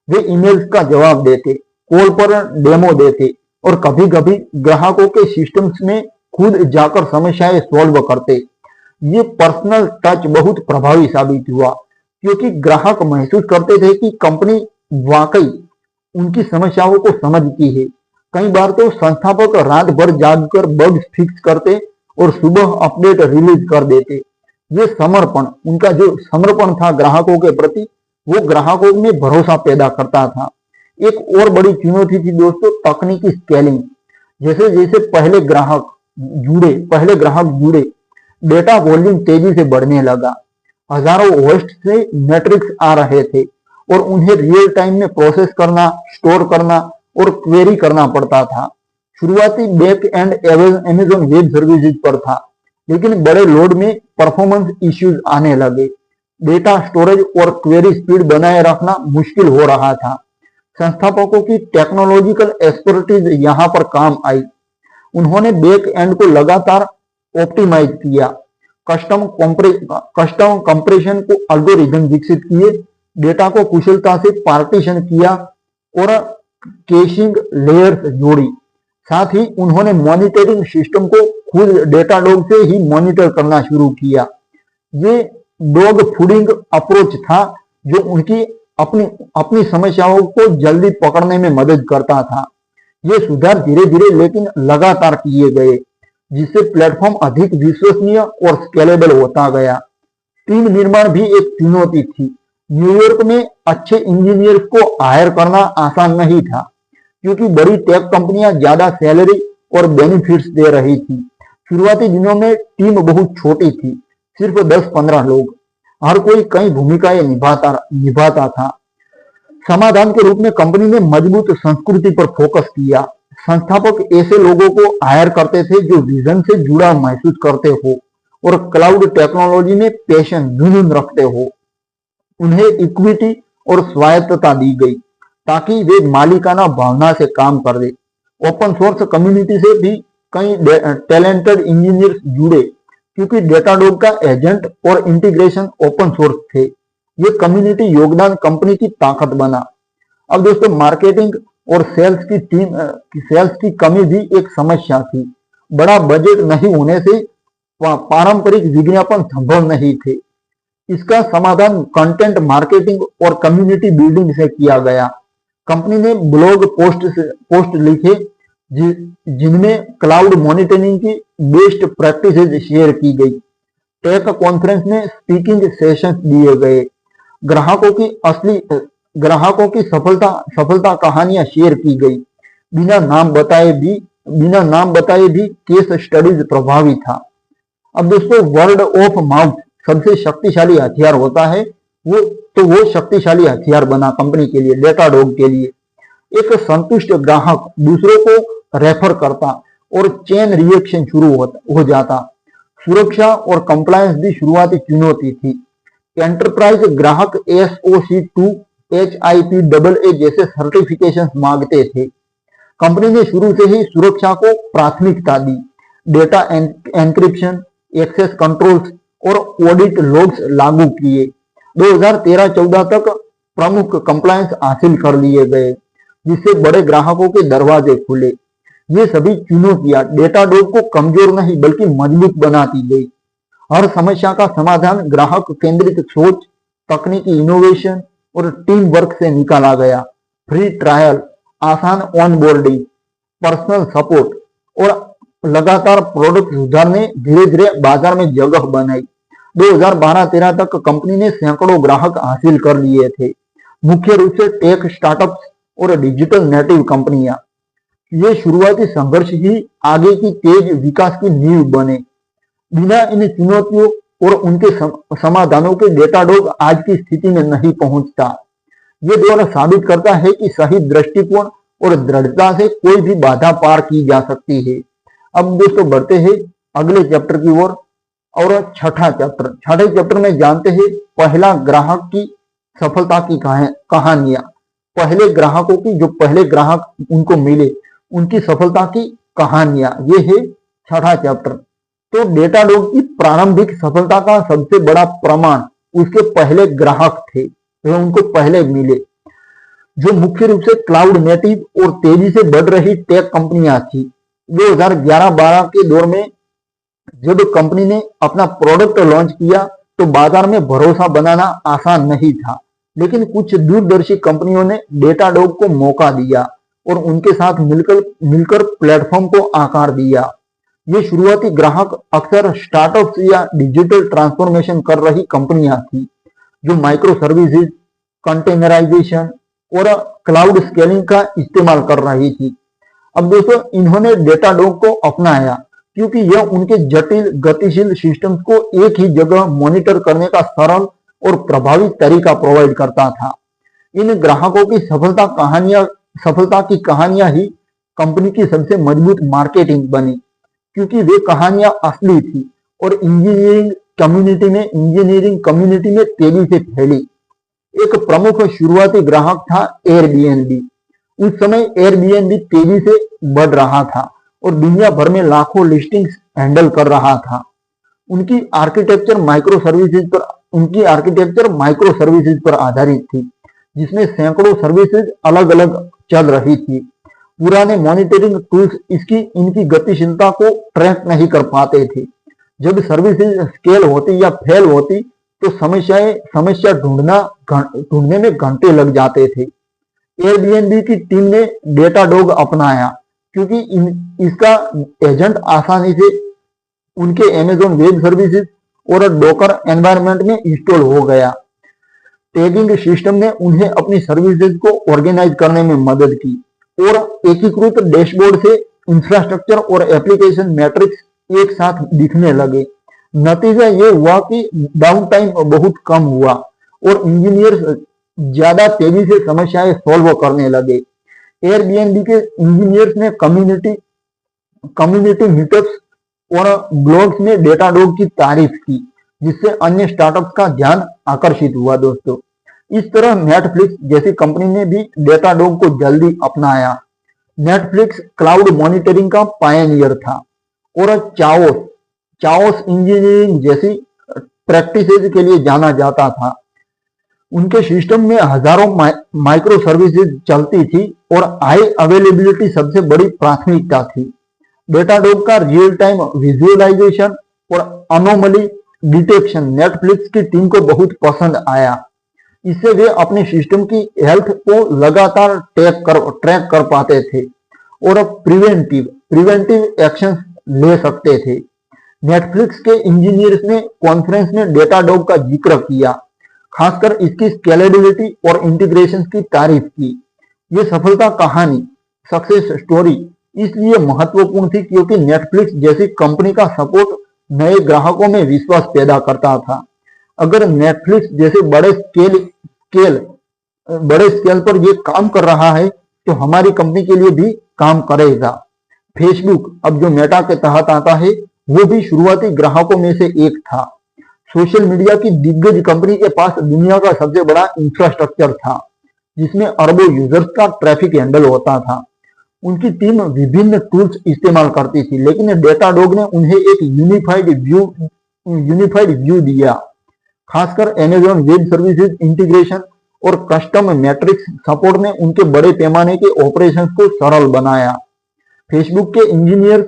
वे ईमेल्स का जवाब देते, कॉल पर डेमो देते और कभी कभी ग्राहकों के सिस्टम्स में खुद जाकर समस्याएं सॉल्व करते। ये पर्सनल टच बहुत प्रभावी साबित हुआ, क्योंकि ग्राहक महसूस करते थे कि कंपनी वाकई उनकी समस्याओं को समझती है। कई बार तो संस्थापक रात भर जागकर बग्स फिक्स करते और सुबह अपडेट रिलीज कर देते। ये उनका जो समर्पण था ग्राहकों के प्रति, वो ग्राहकों में भरोसा पैदा करता था। एक और बड़ी चुनौती थी दोस्तों तकनीकी स्केलिंग। जैसे जैसे पहले ग्राहक जुड़े, डेटा वॉल्यूम तेजी से बढ़ने लगा। हजारों होस्ट से मैट्रिक्स आ रहे थे और उन्हें रियल टाइम में प्रोसेस करना, स्टोर करना और क्वेरी करना पड़ता था। शुरुआती back and Amazon web services पर था, लेकिन बड़े लोड में परफॉर्मेंस इश्यूज आने लगे। डेटा स्टोरेज और क्वेरी स्पीड बनाए रखना मुश्किल हो रहा था। संस्थापकों की टेक्नोलॉजिकल एक्सपर्टीज यहां पर काम आई। उन्होंने बैक एंड को लगातार ऑप्टिमाइज किया, कस्टम कंप्रेशन को एल्गोरिदम विकसित किए, डेटा को कुशलता से पार्टीशन किया और कैशिंग लेयर्स जोड़ी। साथ ही उन्होंने मॉनिटरिंग सिस्टम को खुद डेटाडॉग से ही मॉनिटर करना शुरू किया। ये डॉग फूडिंग अप्रोच था जो उनकी अपनी समस्याओं को जल्दी पकड़ने में मदद करता था। ये सुधार धीरे धीरे लेकिन लगातार किए गए, जिससे प्लेटफॉर्म अधिक विश्वसनीय और स्केलेबल होता गया। टीम निर्माण भी एक चुनौती थी। न्यूयॉर्क में अच्छे इंजीनियर्स को हायर करना आसान नहीं था, क्योंकि बड़ी टेक कंपनियां ज्यादा सैलरी और बेनिफिट्स दे रही थी। शुरुआती दिनों में टीम बहुत छोटी थी, सिर्फ 10-15 लोग। हर कोई कई भूमिकाएं निभाता था। समाधान के रूप में कंपनी ने मजबूत संस्कृति पर फोकस किया। संस्थापक ऐसे लोगों को हायर करते थे जो विजन से जुड़ा महसूस करते हो और क्लाउड टेक्नोलॉजी में पैशन जुनून रखते हो। उन्हें इक्विटी और स्वायत्तता दी गई ताकि वे मालिकाना भावना से काम कर दे। ओपन सोर्स कम्युनिटी से भी कई टैलेंटेड इंजीनियर्स जुड़े, क्योंकि डेटाडॉग का एजेंट और इंटीग्रेशन ओपन सोर्स थे। ये कम्युनिटी योगदान कंपनी की ताकत बना। अब दोस्तों, मार्केटिंग और सेल्स की कमी भी एक समस्या थी। बड़ा बजट नहीं होने से पारंपरिक विज्ञापन संभव नहीं थे। इसका समाधान कंटेंट मार्केटिंग और कम्युनिटी बिल्डिंग से किया गया। कंपनी ने ब्लॉग पोस्ट लिखे जिनमें क्लाउड मॉनिटरिंग की बेस्ट प्रैक्टिसेज शेयर की गई। टेक कॉन्फ्रेंस में स्पीकिंग सेशंस दिए गए। ग्राहकों की सफलता कहानियां शेयर की गई। बिना नाम बताए भी केस स्टडीज प्रभावी था। अब दोस्तों, वर्ड ऑफ माउथ सबसे शक्तिशाली हथियार होता है। वो शक्तिशाली हथियार बना कंपनी के लिए, डेटाडॉग के लिए। एक संतुष्ट ग्राहक दूसरों को रेफर करता और चेन रिएक्शन शुरू हो जाता। सुरक्षा और कंप्लायंस भी शुरुआती चुनौती थी। एंटरप्राइज ग्राहक SOC 2 HIPAA जैसे सर्टिफिकेशन मांगते थे। कंपनी ने शुरू से ही सुरक्षा को प्राथमिकता दी। डेटा एन्क्रिप्शन, एक्सेस कंट्रोल्स और ऑडिट लॉग्स लागू किए। 2013-14 तक प्रमुख कंप्लायंस हासिल कर लिए गए, जिससे बड़े ग्राहकों के दरवाजे खुले। ये सभी चुनौतियां डेटाडॉग को कमजोर नहीं बल्कि मजबूत बनाती गई। हर समस्या का समाधान ग्राहक केंद्रित सोच, तकनीकी इनोवेशन और टीम वर्क से निकाला गया। फ्री ट्रायल, आसान ऑनबोर्डिंग, पर्सनल सपोर्ट और लगातार प्रोडक्ट सुधार ने धीरे धीरे बाजार में जगह बनाई। 2012-13 तक कंपनी ने सैकड़ों ग्राहक हासिल कर लिए थे, मुख्य रूप से टेक स्टार्टअप्स और डिजिटल नेटिव कंपनियां। ये शुरुआती संघर्ष ही आगे की तेज विकास की नींव बने। बिना इन चुनौतियों और उनके समाधानों के डेटाडॉग आज की स्थिति में नहीं पहुंचता। ये दौर साबित करता है कि सही दृष्टिकोण और दृढ़ता से कोई भी बाधा पार की जा सकती है। अब दोस्तों, बढ़ते हैं अगले चैप्टर की ओर और छठा चैप्टर में जानते हैं पहला ग्राहक की सफलता की कहानियां। पहले ग्राहकों की, जो पहले ग्राहक उनको मिले, उनकी सफलता की कहानियां। ये है छठा चैप्टर। तो डेटाडॉग की प्रारंभिक सफलता का सबसे बड़ा प्रमाण उसके पहले ग्राहक थे, जो उनको पहले मिले, जो मुख्य रूप से क्लाउड नेटिव और तेजी से बढ़ रही टेक कंपनियां थी। 2011-12 के दौर में जब कंपनी ने अपना प्रोडक्ट लॉन्च किया तो बाजार में भरोसा बनाना आसान नहीं था, लेकिन कुछ दूरदर्शी कंपनियों ने डेटाडॉग को मौका दिया और उनके साथ मिलकर प्लेटफॉर्म को आकार दिया। ये शुरुआती ग्राहक अक्सर स्टार्टअप्स या डिजिटल ट्रांसफॉर्मेशन कर रही कंपनियां थी, जो माइक्रो सर्विसेज, कंटेनराइजेशन और क्लाउड स्केलिंग का इस्तेमाल कर रही थी। अब दोस्तों, इन्होंने डेटाडॉग को अपनाया क्योंकि यह उनके जटिल गतिशील सिस्टम्स को एक ही जगह मॉनिटर करने का सरल और प्रभावी तरीका प्रोवाइड करता था। इन ग्राहकों की सफलता की कहानियां ही कंपनी की सबसे मजबूत मार्केटिंग बनी, क्योंकि वे कहानियां असली थी और इंजीनियरिंग कम्युनिटी में तेजी से फैली। एक प्रमुख शुरुआती ग्राहक था एयरबीएनबी। उस समय एयरबीएनबी तेजी से बढ़ रहा था और दुनिया भर में लाखों लिस्टिंग्स हैंडल कर रहा था। उनकी आर्किटेक्चर माइक्रो सर्विसेज पर आधारित थी, जिसमें सैकड़ों सर्विसेज अलग अलग चल रही थी। पुराने मॉनिटरिंग टूल्स इनकी गतिशीलता को ट्रैक नहीं कर पाते थे। जब सर्विसेज स्केल होती या फेल होती तो समस्या ढूंढने में घंटे लग जाते थे। एयरबीएनबी की टीम ने डेटाडॉग अपनाया, क्योंकि इसका एजेंट आसानी से उनके अमेज़न वेब सर्विसेज और डॉकर एनवायरनमेंट में इंस्टॉल हो गया। टैगिंग सिस्टम ने उन्हें अपनी सर्विसेज को ऑर्गेनाइज करने में मदद की और एकीकृत डैशबोर्ड से इंफ्रास्ट्रक्चर और एप्लीकेशन मैट्रिक्स एक साथ दिखने लगे। नतीजा ये हुआ कि डाउन टाइम बहुत कम हुआ और इंजीनियर्स ज्यादा तेजी से समस्याएं सॉल्व करने लगे। एयरबीएनबी के इंजीनियर्स ने कम्युनिटी मीटअप्स और ब्लॉग्स में डेटाडॉग की तारीफ की, जिससे अन्य स्टार्टअप्स का ध्यान आकर्षित हुआ। दोस्तों, इस तरह नेटफ्लिक्स जैसी कंपनी ने भी डेटाडॉग को जल्दी अपनाया। नेटफ्लिक्स क्लाउड मॉनिटरिंग का पायनियर था और चाओस इंजीनियरिंग जैसी प्रैक्टिसेज के लिए जाना जाता था। उनके सिस्टम में हजारों माइक्रो सर्विसेज चलती थी और हाई अवेलेबिलिटी सबसे बड़ी प्राथमिकता थी। डेटाडॉग का रियल टाइम विजुअलाइजेशन और अनोमली डिटेक्शन नेटफ्लिक्स की टीम को बहुत पसंद आया। इससे वे अपने सिस्टम की हेल्थ को लगातार ट्रैक कर पाते थे और प्रिवेंटिव एक्शन ले सकते थे। नेटफ्लिक्स के इंजीनियर्स ने कॉन्फ्रेंस में डेटाडॉग का जिक्र किया, खासकर इसकी स्केलेबिलिटी और इंटीग्रेशन की तारीफ की। ये सफलता कहानी, सक्सेस स्टोरी इसलिए महत्वपूर्ण थी क्योंकि नेटफ्लिक्स जैसी कंपनी का सपोर्ट नए ग्राहकों में विश्वास पैदा करता था। अगर नेटफ्लिक्स जैसे बड़े स्केल पर ये काम कर रहा है तो हमारी कंपनी के लिए भी काम करेगा। फेसबुक, अब जो मेटा के तहत आता है, वो भी शुरुआती ग्राहकों में से एक था। सोशल मीडिया की दिग्गज कंपनी के पास दुनिया का सबसे बड़ा इंफ्रास्ट्रक्चर था, जिसमें अरबों यूजर्स का ट्रैफिक हैंडल होता था। उनकी टीम विभिन्न टूल्स इस्तेमाल करती थी, लेकिन डेटाडॉग ने उन्हें एक यूनिफाइड व्यू दिया। खासकर अमेज़न वेब सर्विसेज इंटीग्रेशन और कस्टम मैट्रिक्स सपोर्ट ने उनके बड़े पैमाने के ऑपरेशंस को सरल बनाया। फेसबुक के इंजीनियर्स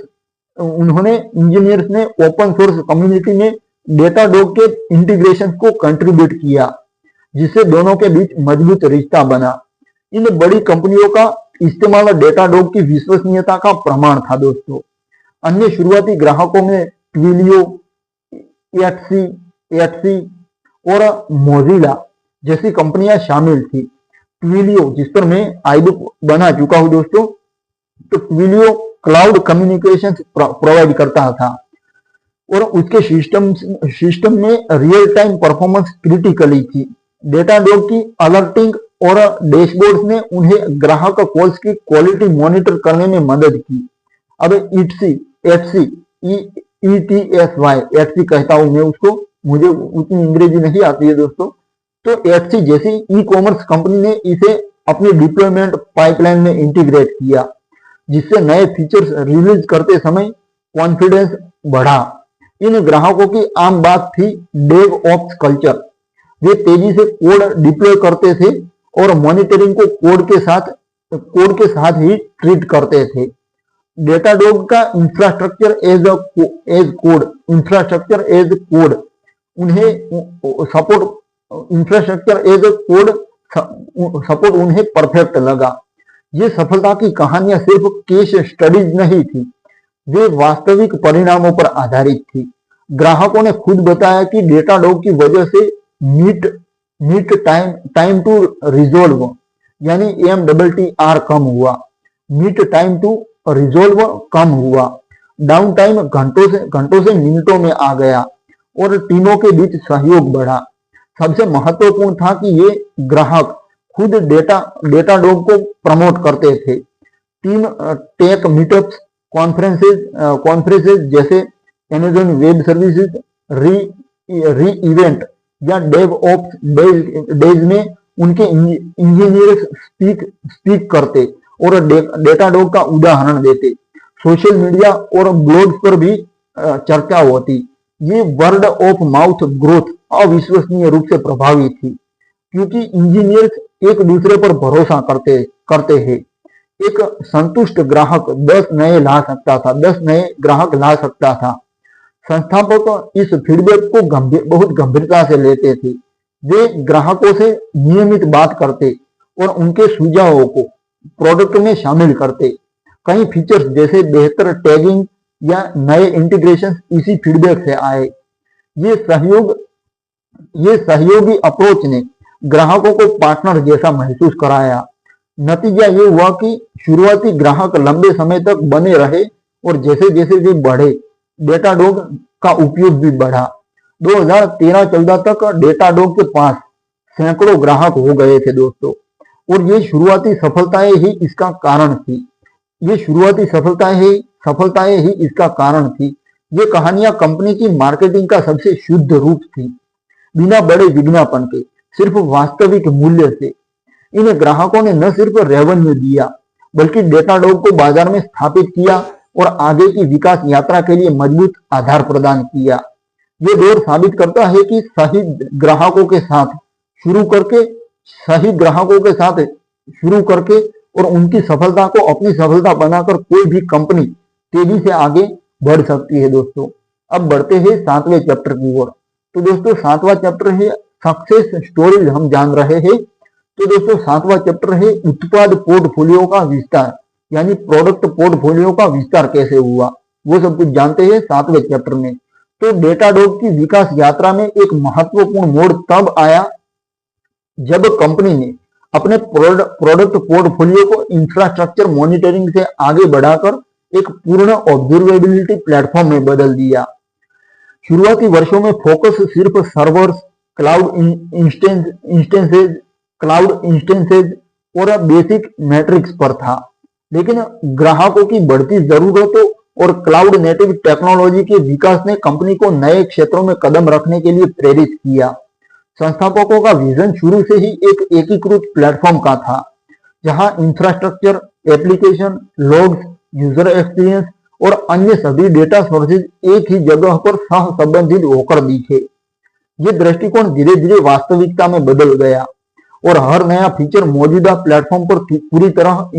ने ओपन सोर्स कम्युनिटी में डेटाडॉग के इंटीग्रेशन को कंट्रीब्यूट किया, जिससे दोनों के बीच मजबूत रिश्ता बना। इन बड़ी कंपनियों का इस्तेमाल डेटाडॉग की विश्वसनीयता का प्रमाण था। दोस्तों, अन्य शुरुआती ग्राहकों में ट्विलियो, एटसी और मोजिला जैसी कंपनियां शामिल थी। ट्विलियो, जिस पर मैं आईबुक बना चुका हूं दोस्तों, तो ट्विलियो क्लाउड कम्युनिकेशन प्रोवाइड करता था और उसके सिस्टम में रियल टाइम परफॉर्मेंस क्रिटिकली थी। डेटाडॉग की अलर्टिंग और डैशबोर्ड्स ने उन्हें ग्राहक कॉल्स की क्वालिटी मॉनिटर करने में मदद की। अब एटसी कहता हूं मैं उसको, मुझे उतनी अंग्रेजी नहीं आती है दोस्तों। तो एटसी जैसी ई कॉमर्स कंपनी ने इसे अपनी डिप्लॉयमेंट पाइपलाइन में इंटीग्रेट किया, जिससे नए फीचर्स रिलीज करते समय कॉन्फिडेंस बढ़ा। इन ग्राहकों की आम बात थी डेव ऑप्स कल्चर। वे तेजी से कोड डिप्लॉय करते थे और मॉनिटरिंग को कोड के साथ ही ट्रीट करते थे। डेटाडॉग का इंफ्रास्ट्रक्चर एज कोड उन्हें परफेक्ट लगा। ये सफलता की कहानियां सिर्फ केस स्टडीज नहीं थी, वे वास्तविक परिणामों पर आधारित थी। ग्राहकों ने खुद बताया कि डेटाडॉग की वजह से मीट टाइम टू रिजोल्व यानी MTTR कम हुआ। मीट टाइम टू रिजोल्व कम हुआ। डाउन टाइम घंटों से मिनटों में आ गया और टीमों के बीच सहयोग बढ़ा। सबसे महत्वपूर्ण था कि ये ग्राहक खुद डेटाडॉग को प्रमोट करते थे। टीम टेक मीटअप्स, कॉन्फ्रेंसेज जैसे अमेज़न वेब सर्विसेज री इवेंट या डेव ऑप्स डेज में उनके इंजीनियर स्पीक करते और डेटाडॉग का उदाहरण देते। सोशल मीडिया और ब्लॉग्स पर भी चर्चा होती। ये वर्ड ऑफ माउथ ग्रोथ अविश्वसनीय रूप से प्रभावी थी, क्योंकि इंजीनियर्स एक दूसरे पर भरोसा करते हैं। एक संतुष्ट ग्राहक 10 नए ला सकता था, 10 नए ग्राहक ला सकता था। संस्थापक इस फीडबैक को बहुत गंभीरता से लेते थे। वे ग्राहकों से नियमित बात करते और उनके सुझावों को प्रोडक्ट में शामिल करते। कई फीचर्स जैसे बेहतर टैगिंग या नए इंटीग्रेशन इसी फीडबैक से आए। ये सहयोगी अप्रोच ने ग्राहकों को पार्टनर जैसा महसूस कराया। नतीजा ये हुआ कि शुरुआती ग्राहक लंबे समय तक बने रहे और जैसे जैसे वे बढ़े, डेटाडॉग का उपयोग भी बढ़ा। 2013-14 तक डेटाडॉग के पास सैकड़ों ग्राहक हो गए थे दोस्तों, और ये शुरुआती सफलताएं ही इसका कारण थी। ये शुरुआती सफलताएं ही इसका कारण थी। ये कहानियां कंपनी की मार्केटिंग का सबसे शुद्ध रूप थी, बिना बड़े विज्ञापन के, सिर्फ वास्तविक मूल्य से। इन ग्राहकों ने न सिर्फ रेवेन्यू दिया, बल्कि डेटाडॉग को बाजार में स्थापित किया और आगे की विकास यात्रा के लिए मजबूत आधार प्रदान किया। ये दौर साबित करता है कि सही ग्राहकों के साथ शुरू करके और उनकी सफलता को अपनी सफलता बनाकर कोई भी कंपनी तेजी से आगे बढ़ सकती है दोस्तों। अब बढ़ते हैं 7वें चैप्टर की ओर। तो दोस्तों 7वां चैप्टर है सक्सेस स्टोरीज, हम जान रहे हैं। तो दोस्तों 7वां चैप्टर है उत्पाद पोर्टफोलियो का विस्तार, यानी प्रोडक्ट पोर्टफोलियो का विस्तार कैसे हुआ, वो सब कुछ जानते हैं 7वें चैप्टर में। तो डेटाडॉग की विकास यात्रा में एक महत्वपूर्ण मोड़ तब आया जब कंपनी ने अपने प्रोडक्ट पोर्टफोलियो को इंफ्रास्ट्रक्चर मॉनिटरिंग से आगे बढ़ाकर एक पूर्ण ऑब्जर्वेबिलिटी प्लेटफॉर्म में बदल दिया। शुरुआती वर्षों में फोकस सिर्फ सर्वर्स, क्लाउड इंस्टेंसेज और बेसिक मैट्रिक्स पर था, लेकिन ग्राहकों की बढ़ती जरूरतों और क्लाउड नेटिव टेक्नोलॉजी के विकास ने कंपनी को नए क्षेत्रों में कदम रखने के लिए प्रेरित किया। संस्थापकों का विजन शुरू से ही एक एकीकृत प्लेटफॉर्म का था, जहां infrastructure, application, logs, user experience और अन्य सभी डेटा सोर्सेज एक ही जगह पर सह संबंधित होकर दिखे। ये दृष्टिकोण धीरे धीरे वास्तविकता में बदल गया और हर नया फीचर मौजूदा प्लेटफॉर्म पर पूरी तरह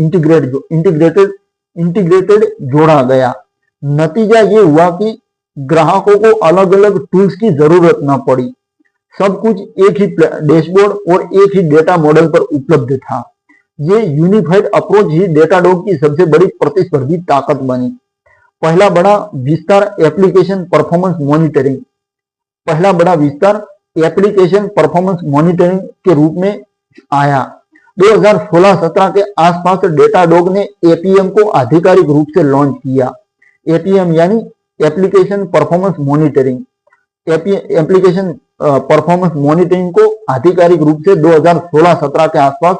इंटीग्रेटेड जोड़ा गया। नतीजा ये हुआ कि ग्राहकों को अलग अलग टूल्स की जरूरत न पड़ी। सब कुछ एक ही डैशबोर्ड और एक ही डेटा मॉडल पर उपलब्ध था। ये यूनिफाइड अप्रोच ही डेटाडॉग की सबसे बड़ी प्रतिस्पर्धी ताकत बनी। पहला बड़ा विस्तार एप्लीकेशन परफॉर्मेंस मॉनिटरिंग के रूप में आया। 2016-17 के आसपास डेटाडॉग ने एपीएम को आधिकारिक रूप से लॉन्च किया। एपीएम यानी एप्लीकेशन परफॉर्मेंस मॉनिटरिंग को आधिकारिक रूप से 2016-17 के आसपास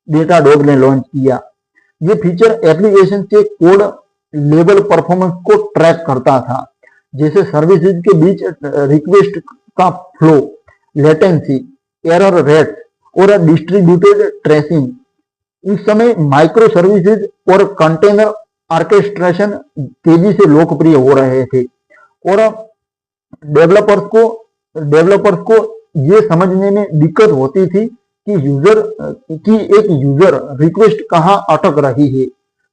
डेटाडॉग ने लॉन्च किया। ये फीचर एप्लीकेशन के कोड लेवल परफॉर्मेंस को ट्रैक करता था, जैसे सर्विसेज के बीच रिक्वेस्ट का फ्लो, लेटेंसी, एरर रेट और डिस्ट्रीब्यूटेड ट्रेसिंग। उस समय माइक्रो सर्विसेज और कंटेनर ऑर्केस्ट्रेशन तेजी से लोकप्रिय हो रहे थे और डेवलपर्स को ये समझने में दिक्कत होती थी कि एक यूजर रिक्वेस्ट कहाँ अटक रही है।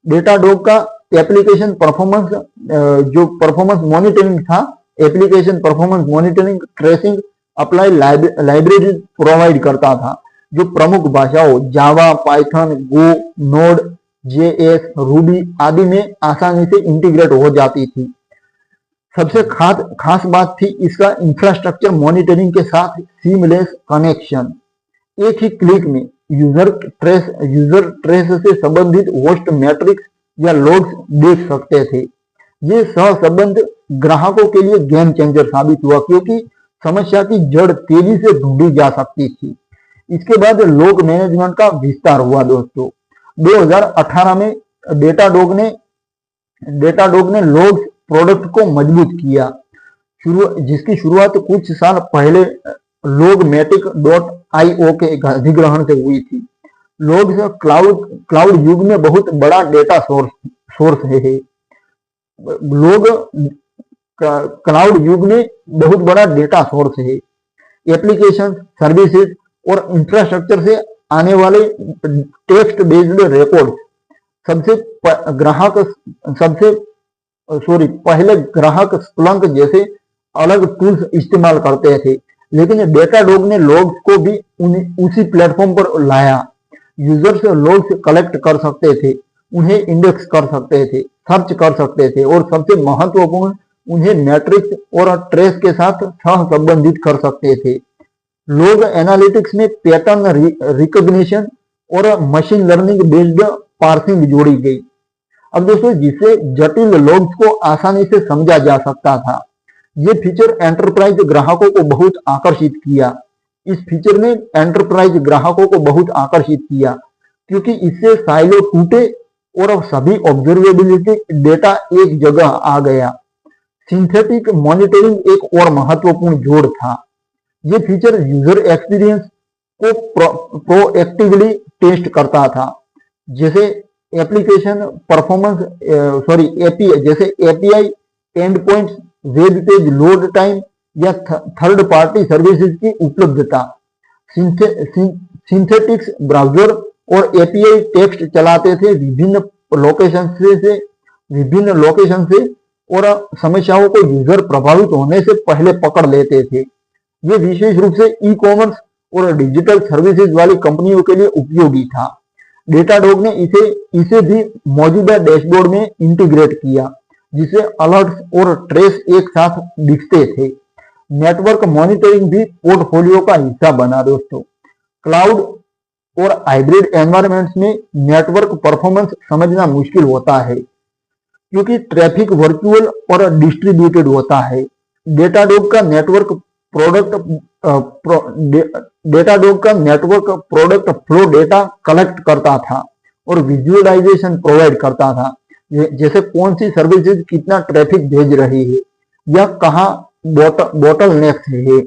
डेटाडॉग का एप्लीकेशन परफॉर्मेंस मॉनिटरिंग था, application performance monitoring tracing apply library provide करता था, जो प्रमुख भाषाओं जावा, पाइथन, गो, नोड, जेएस, रूबी आदि में आसानी से इंटीग्रेट हो जाती थी। सबसे खास बात थी इसका इंफ्रास्ट्रक्चर मॉनिटरिंग के साथ सीमलेस कनेक्शन। एक ही क्लिक में यूजर ट्रेस से संबंधित होस्ट मैट्रिक्स या लॉग्स देख सकते थे। ये सहसंबंध ग्राहकों के लिए गेम चेंजर साबित हुआ, क्योंकि समस्या की जड़ तेजी से ढूंढी जा सकती थी। इसके बाद लॉग मैनेजमेंट का विस्तार हुआ दोस्तों। 2018 में डेटाडॉग ने लॉग्स प्रोडक्ट को मजबूत किया, जिसकी शुरुआत कुछ साल पहले logmatic.io के अधिग्रहण से हुई थी। लॉग्स क्लाउड युग में बहुत बड़ा डेटा सोर्स है। क्लाउड युग में बहुत बड़ा डेटा सोर्स है। एप्लीकेशन, सर्विसेज और इंफ्रास्ट्रक्चर से आने वाले टेक्स्ट बेस्ड रिकॉर्ड सबसे ग्राहक सबसे सॉरी पहले ग्राहक स्प्लंक जैसे अलग टूल्स इस्तेमाल करते थे, लेकिन डेटाडॉग ने लॉग्स को भी उसी प्लेटफॉर्म पर लाया। यूजर्स लॉग्स कलेक्ट कर सकते थे, उन्हें इंडेक्स कर सकते थे, सर्च कर सकते थे और सबसे महत्वपूर्ण उन्हें मैट्रिक्स और ट्रेस के साथ सह संबंधित कर सकते थे। लॉग एनालिटिक्स में पैटर्न रिकॉग्निशन और मशीन लर्निंग बेस्ड पार्सिंग जोड़ी गई। अब दोस्तों, जिससे जटिल लॉग्स को आसानी से समझा जा सकता था। ये फीचर एंटरप्राइज ग्राहकों को बहुत आकर्षित किया। इस फीचर ने एंटरप्राइज ग्राहकों को बहुत आकर्षित किया क्योंकि इससे साइलो टूटे और सभी ऑब्जर्वेबिलिटी डेटा एक जगह आ गया। सिंथेटिक मॉनिटरिंग एक और महत्वपूर्ण जोड़ था। ये फीचर यूजर एक्सपीरियंस को प्रोएक्टिवली टेस्ट करता था, जैसे एप्लीकेशन परफॉर्मेंस जैसे API and points, web page load time या थर्ड पार्टी सर्विसेज की उपलब्धता। सिंथेटिक्स ब्राउजर और एपीआई टेक्स्ट चलाते थे विभिन्न लोकेशन से और समस्याओं को यूजर प्रभावित होने से पहले पकड़ लेते थे। ये विशेष रूप से ई कॉमर्स और डिजिटल सर्विसेज वाली कंपनियों के लिए उपयोगी था। डेटाडॉग ने इसे भी मौजूदा डैशबोर्ड में इंटीग्रेट किया, जिसे अलर्ट्स और ट्रेस एक साथ दिखते थे। नेटवर्क मॉनिटरिंग भी पोर्टफोलियो का हिस्सा बना। दोस्तों, क्लाउड और हाइब्रिड एनवायरनमेंट्स में नेटवर्क परफॉर्मेंस समझना मुश्किल होता है क्योंकि ट्रैफिक वर्चुअल और डिस्ट्रीब्यूटेड होता है। डेटाडॉग का network product flow data collect करता था और विजुअलाइजेशन प्रोवाइड करता था, जैसे कौन सी सर्विसेज कितना ट्रैफिक भेज रही है या कहाँ बोटल नेक्स है।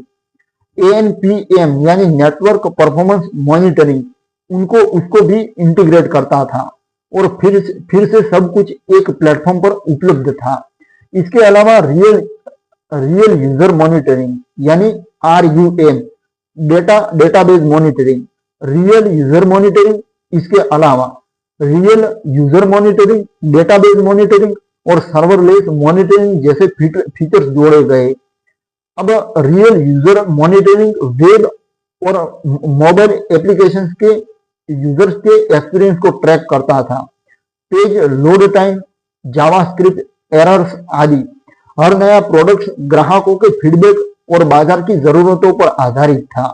एनपीएम यानी नेटवर्क परफॉर्मेंस मॉनिटरिंग उसको भी इंटीग्रेट करता था और फिर से सब कुछ एक प्लेटफॉर्म पर उपलब्ध था। इसके अलावा रियल यूजर मॉनिटरिंग यानी RUM database monitoring, real user monitoring, इसके अलावा real user monitoring, database monitoring और सर्वरलेस मॉनिटरिंग जैसे फीचर्स जोड़े गए। अब रियल यूजर मॉनिटरिंग वेब और मोबाइल एप्लीकेशंस के यूजर्स के एक्सपीरियंस को ट्रैक करता था। Page load time, JavaScript errors आदि। हर नया प्रोडक्ट ग्राहकों के फीडबैक और बाजार की जरूरतों पर आधारित था।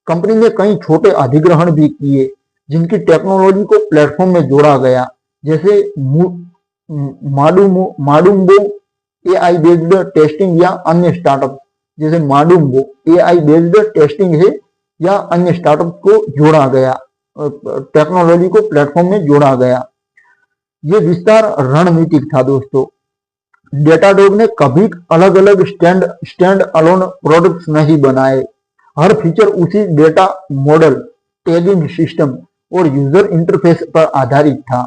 कंपनी ने कई छोटे अधिग्रहण भी किए जिनकी टेक्नोलॉजी को प्लेटफॉर्म में जोड़ा गया, जैसे माडुम्बो AI बेस्ड टेस्टिंग या अन्य स्टार्टअप, जैसे माडुम्बो AI बेस्ड टेस्टिंग है या अन्य स्टार्टअप को जोड़ा गया, टेक्नोलॉजी को प्लेटफॉर्म में जोड़ा गया। ये विस्तार रणनीतिक था। दोस्तों, डेटाडॉग ने कभी अलग अलग स्टैंड अलोन प्रोडक्ट्स नहीं बनाए। हर फीचर उसी डेटा मॉडल, टैगिंग सिस्टम और यूजर इंटरफेस पर आधारित था।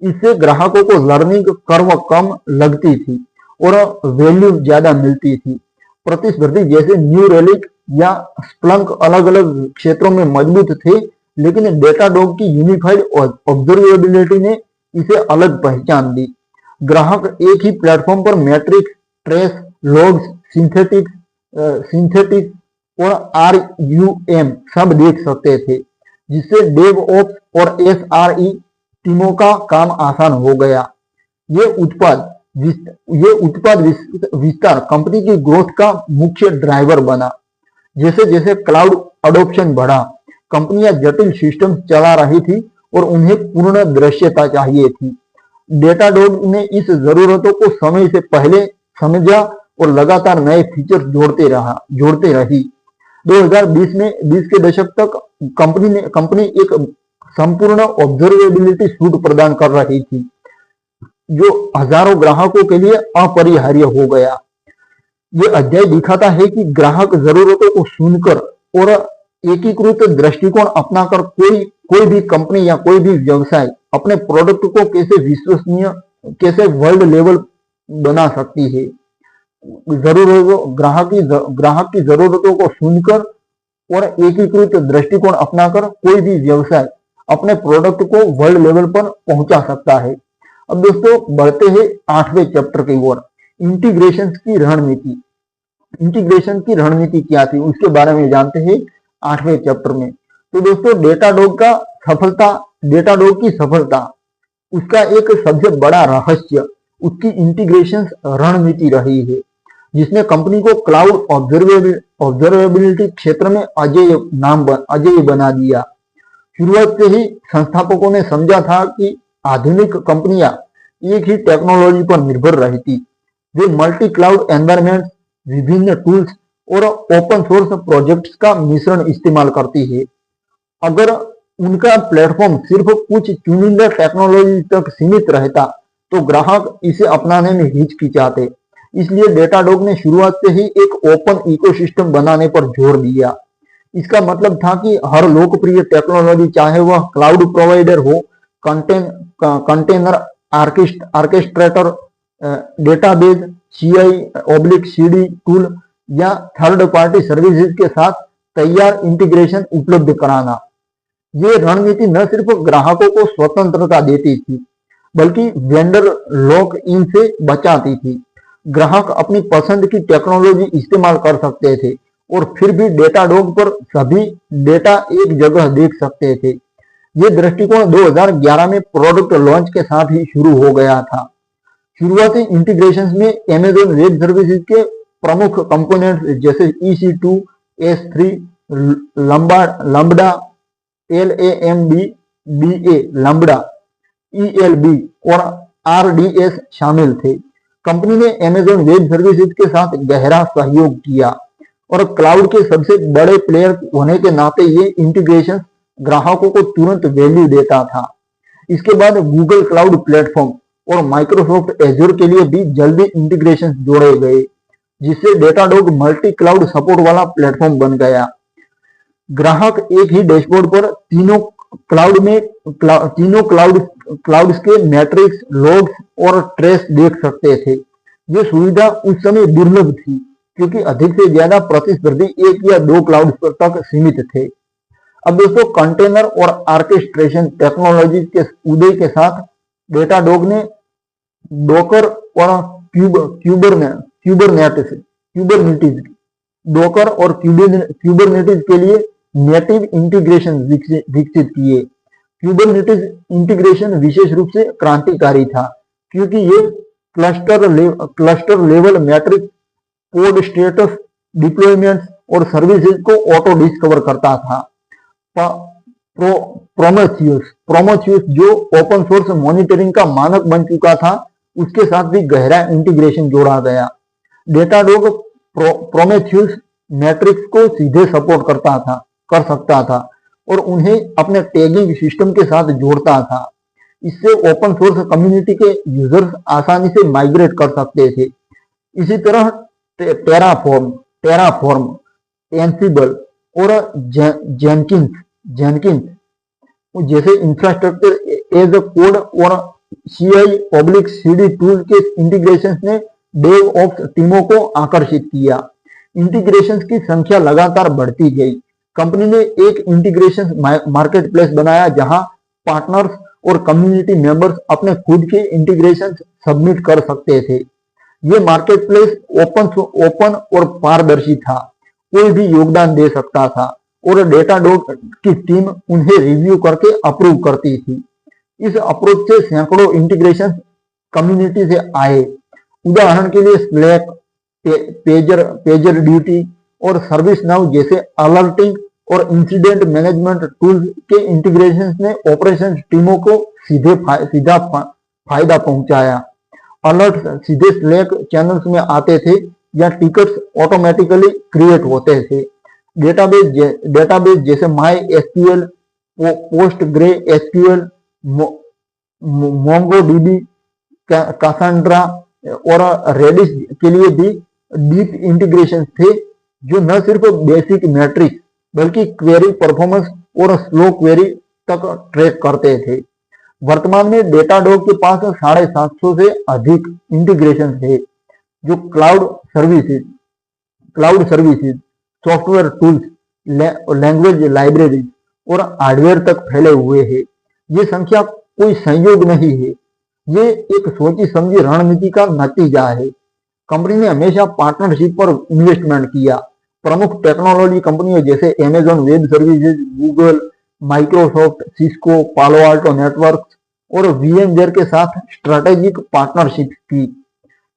इससे ग्राहकों को लर्निंग कर्व कम लगती थी और वैल्यू ज्यादा मिलती थी। प्रतिस्पर्धी जैसे न्यू रेलिक या स्प्लंक अलग अलग क्षेत्रों में मजबूत थे, लेकिन डेटाडॉग की यूनिफाइड ऑब्जर्वेबिलिटी ने इसे अलग पहचान दी। ग्राहक एक ही प्लेटफॉर्म पर मैट्रिक्स, ट्रेस, लॉग्स, सिंथेटिक्स और RUM सब देख सकते थे, जिससे डेव ऑप्स और SRE टीमों का काम आसान हो गया। ये उत्पाद विस्तार कंपनी की ग्रोथ का मुख्य ड्राइवर बना। जैसे जैसे क्लाउड अडॉप्शन बढ़ा, कंपनियां जटिल सिस्टम चला रही थी और उन्हें पूर्ण दृश्यता चाहिए थी। डेटाडॉग ने इस जरूरतों को समय से पहले समझा और लगातार नए फीचर जोड़ते रही। 2020 के दशक तक कंपनी एक संपूर्ण ऑब्जर्वेबिलिटी सूट प्रदान कर रही थी, जो हजारों ग्राहकों के लिए अपरिहार्य हो गया। ये अध्याय दिखाता है कि ग्राहक जरूरतों को सुनकर और एकीकृत दृष्टिकोण अपनाकर कोई भी कंपनी या कोई भी व्यवसाय अपने प्रोडक्ट को कैसे विश्वसनीय, कैसे वर्ल्ड लेवल बना सकती है। ग्राहक की जरूरतों को सुनकर और एकीकृत दृष्टिकोण अपनाकर कोई भी व्यवसाय अपने प्रोडक्ट को वर्ल्ड लेवल पर पहुंचा सकता है। अब दोस्तों बढ़ते हैं 8वें चैप्टर की ओर, इंटीग्रेशन की रणनीति। इंटीग्रेशन की रणनीति क्या थी उसके बारे में जानते हैं 8वें चैप्टर में। तो दोस्तों डेटाडॉग की सफलता उसका एक सबसे बड़ा रहस्य उसकी इंटीग्रेशन रणनीति रही है, जिसने कंपनी को क्लाउड ऑब्जर्वेबिलिटी क्षेत्र में अजेय बना दिया। शुरुआत से ही संस्थापकों ने समझा था कि आधुनिक कंपनियां एक ही टेक्नोलॉजी पर निर्भर रहती, वे मल्टी क्लाउड एनवायरमेंट, विभिन्न टूल्स और ओपन सोर्स प्रोजेक्ट्स का मिश्रण इस्तेमाल करती है। अगर उनका प्लेटफॉर्म सिर्फ कुछ चुनिंदा टेक्नोलॉजी तक सीमित रहता तो ग्राहक इसे अपनाने में हिचकिचाते। इसलिए डेटाडॉग ने शुरुआत से ही एक ओपन इकोसिस्टम बनाने पर जोर दिया। इसका मतलब था कि हर लोकप्रिय टेक्नोलॉजी, चाहे वह क्लाउड प्रोवाइडर हो, कंटेनर आर्केस्ट्रेटर, डेटाबेस, CI/CD टूल या थर्ड पार्टी सर्विसेज के साथ तैयार इंटीग्रेशन उपलब्ध कराना। ये रणनीति न सिर्फ ग्राहकों को स्वतंत्रता देती थी बल्कि वेंडर लॉक इन से बचाती थी। ग्राहक अपनी पसंद की टेक्नोलॉजी इस्तेमाल कर सकते थे और फिर भी डेटाडॉग पर सभी डेटा एक जगह देख सकते थे। ये दृष्टिकोण 2011 में प्रोडक्ट लॉन्च के साथ ही शुरू हो गया था। शुरुआती इंटीग्रेशन में अमेज़न वेब सर्विसेज के प्रमुख कंपोनेंट्स जैसे EC2, S3, lambda, lambda, ELB और RDS शामिल थे। कंपनी ने अमेज़न वेब सर्विसेज के साथ गहरा सहयोग किया और क्लाउड के सबसे बड़े प्लेयर होने के नाते ये इंटीग्रेशन ग्राहकों को तुरंत वैल्यू देता था। इसके बाद गूगल क्लाउड प्लेटफॉर्म और माइक्रोसॉफ्ट एज्योर के लिए भी जल्दी इंटीग्रेशन जोड़े गए, जिससे डेटाडॉग मल्टी क्लाउड सपोर्ट वाला प्लेटफॉर्म बन गया। ग्राहक एक ही डैशबोर्ड पर तीनों क्लाउड्स के मैट्रिक्स, लॉग्स और ट्रेस देख सकते थे। ये सुविधा उस समय दुर्लभ थी क्योंकि अधिक से ज्यादा प्रतिस्पर्धी 1 या 2 क्लाउड तक सीमित थे। अब दोस्तों कंटेनर और ऑर्केस्ट्रेशन टेक्नोलॉजी के उदय के साथ डेटाडॉग ने डॉकर और क्यूबरनेटिस के लिए नेटिव इंटीग्रेशन विकसित किए। क्यूबरनेटिस इंटीग्रेशन विशेष रूप से क्रांतिकारी था क्योंकि ये cluster level matrix, code status, deployments और सर्विसेज को ऑटो डिस्कवर करता था। प्रोमेथियस जो ओपन सोर्स मॉनिटरिंग का मानक बन चुका था, उसके साथ भी गहरा इंटीग्रेशन जोड़ा गया। डेटाडॉग प्रोमेथियस मैट्रिक्स को सीधे सपोर्ट कर सकता था और उन्हें अपने टैगिंग सिस्टम के साथ जोड़ता था। इससे ओपन सोर्स कम्युनिटी के यूजर्स आसानी से माइग्रेट कर सकते थे। इसी तरह टेराफॉर्म, एंसिबल और जेनकिंस जैसे इंफ्रास्ट्रक्चर एज अ कोड और CI/CD टूल के इंटीग्रेशन ने डेव ऑप्स टीमों को आकर्षित किया। इंटीग्रेशन की संख्या लगातार बढ़ती गई। कंपनी ने एक इंटीग्रेशन मार्केट प्लेस बनाया जहां पार्टनर्स और कम्युनिटी मेंबर्स अपने खुद के इंटीग्रेशन सबमिट कर सकते थे। ये मार्केट प्लेस ओपन और पारदर्शी था, कोई भी योगदान दे सकता था और डेटाडॉग की टीम उन्हें रिव्यू करके अप्रूव करती थी। इस अप्रोच से सैकड़ों इंटीग्रेशन कम्युनिटी से आए। उदाहरण के लिए स्लैक, पेजर ड्यूटी और सर्विस नाउ जैसे अलर्टिंग और इंसिडेंट मैनेजमेंट टूल्स के इंटीग्रेशन ने ऑपरेशन टीमों को सीधा फायदा पहुंचाया। अलर्ट सीधे स्लैक चैनल्स में आते थे या टिकट्स ऑटोमेटिकली क्रिएट होते थे। डेटाबेस जैसे MySQL, PostgreSQL, MongoDB, Cassandra और Redis के लिए भी डीप इंटीग्रेशन थे जो न सिर्फ बेसिक मैट्रिक्स बल्कि क्वेरी परफॉर्मेंस और स्लो क्वेरी तक ट्रैक करते थे। वर्तमान में डेटाडॉग के पास 750 से अधिक इंटीग्रेशन है जो cloud services, cloud services, software tools, language libraries और हार्डवेयर तक फैले हुए हैं। ये संख्या कोई संयोग नहीं है, ये एक सोची समझी रणनीति का नतीजा है। कंपनी ने हमेशा पार्टनरशिप पर इन्वेस्टमेंट किया। प्रमुख टेक्नोलॉजी कंपनियों जैसे Amazon web services, Google, Microsoft, Cisco, पालो आल्टो नेटवर्क्स और वीएमवेयर के साथ स्ट्रेटेजिक पार्टनरशिप की।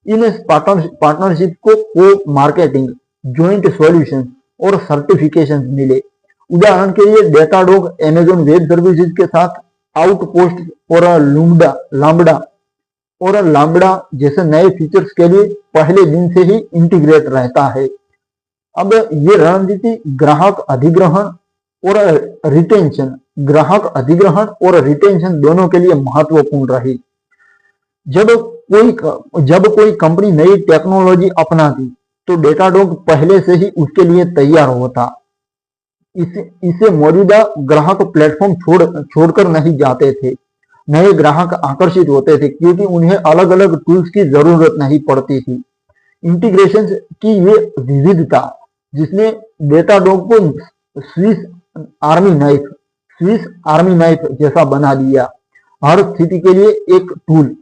इन पार्टनरशिप को को मार्केटिंग, ज्वाइंट सॉल्यूशन और सर्टिफिकेशन मिले। उदाहरण के लिए डेटाडॉग अमेजॉन वेब सर्विसेज के साथ आउटपोस्ट और लाम्बडा जैसे नए फीचर्स के लिए पहले दिन से ही इंटीग्रेट रहता है। अब ये रणनीति ग्राहक अधिग्रहण और रिटेंशन दोनों के लिए महत्वपूर्ण रही। जब कोई कंपनी नई टेक्नोलॉजी अपनाती तो डेटाडॉग पहले से ही उसके लिए तैयार होता। इसे मौजूदा ग्राहक प्लेटफॉर्म छोड़कर नहीं जाते थे। नए ग्राहक आकर्षित होते थे क्योंकि उन्हें अलग अलग टूल्स की जरूरत नहीं पड़ती थी। इंटीग्रेशन की ये विविधता जिसने डेटाडॉग को स्विस आर्मी नाइफ जैसा बना दिया। हर स्थिति के लिए एक टूल।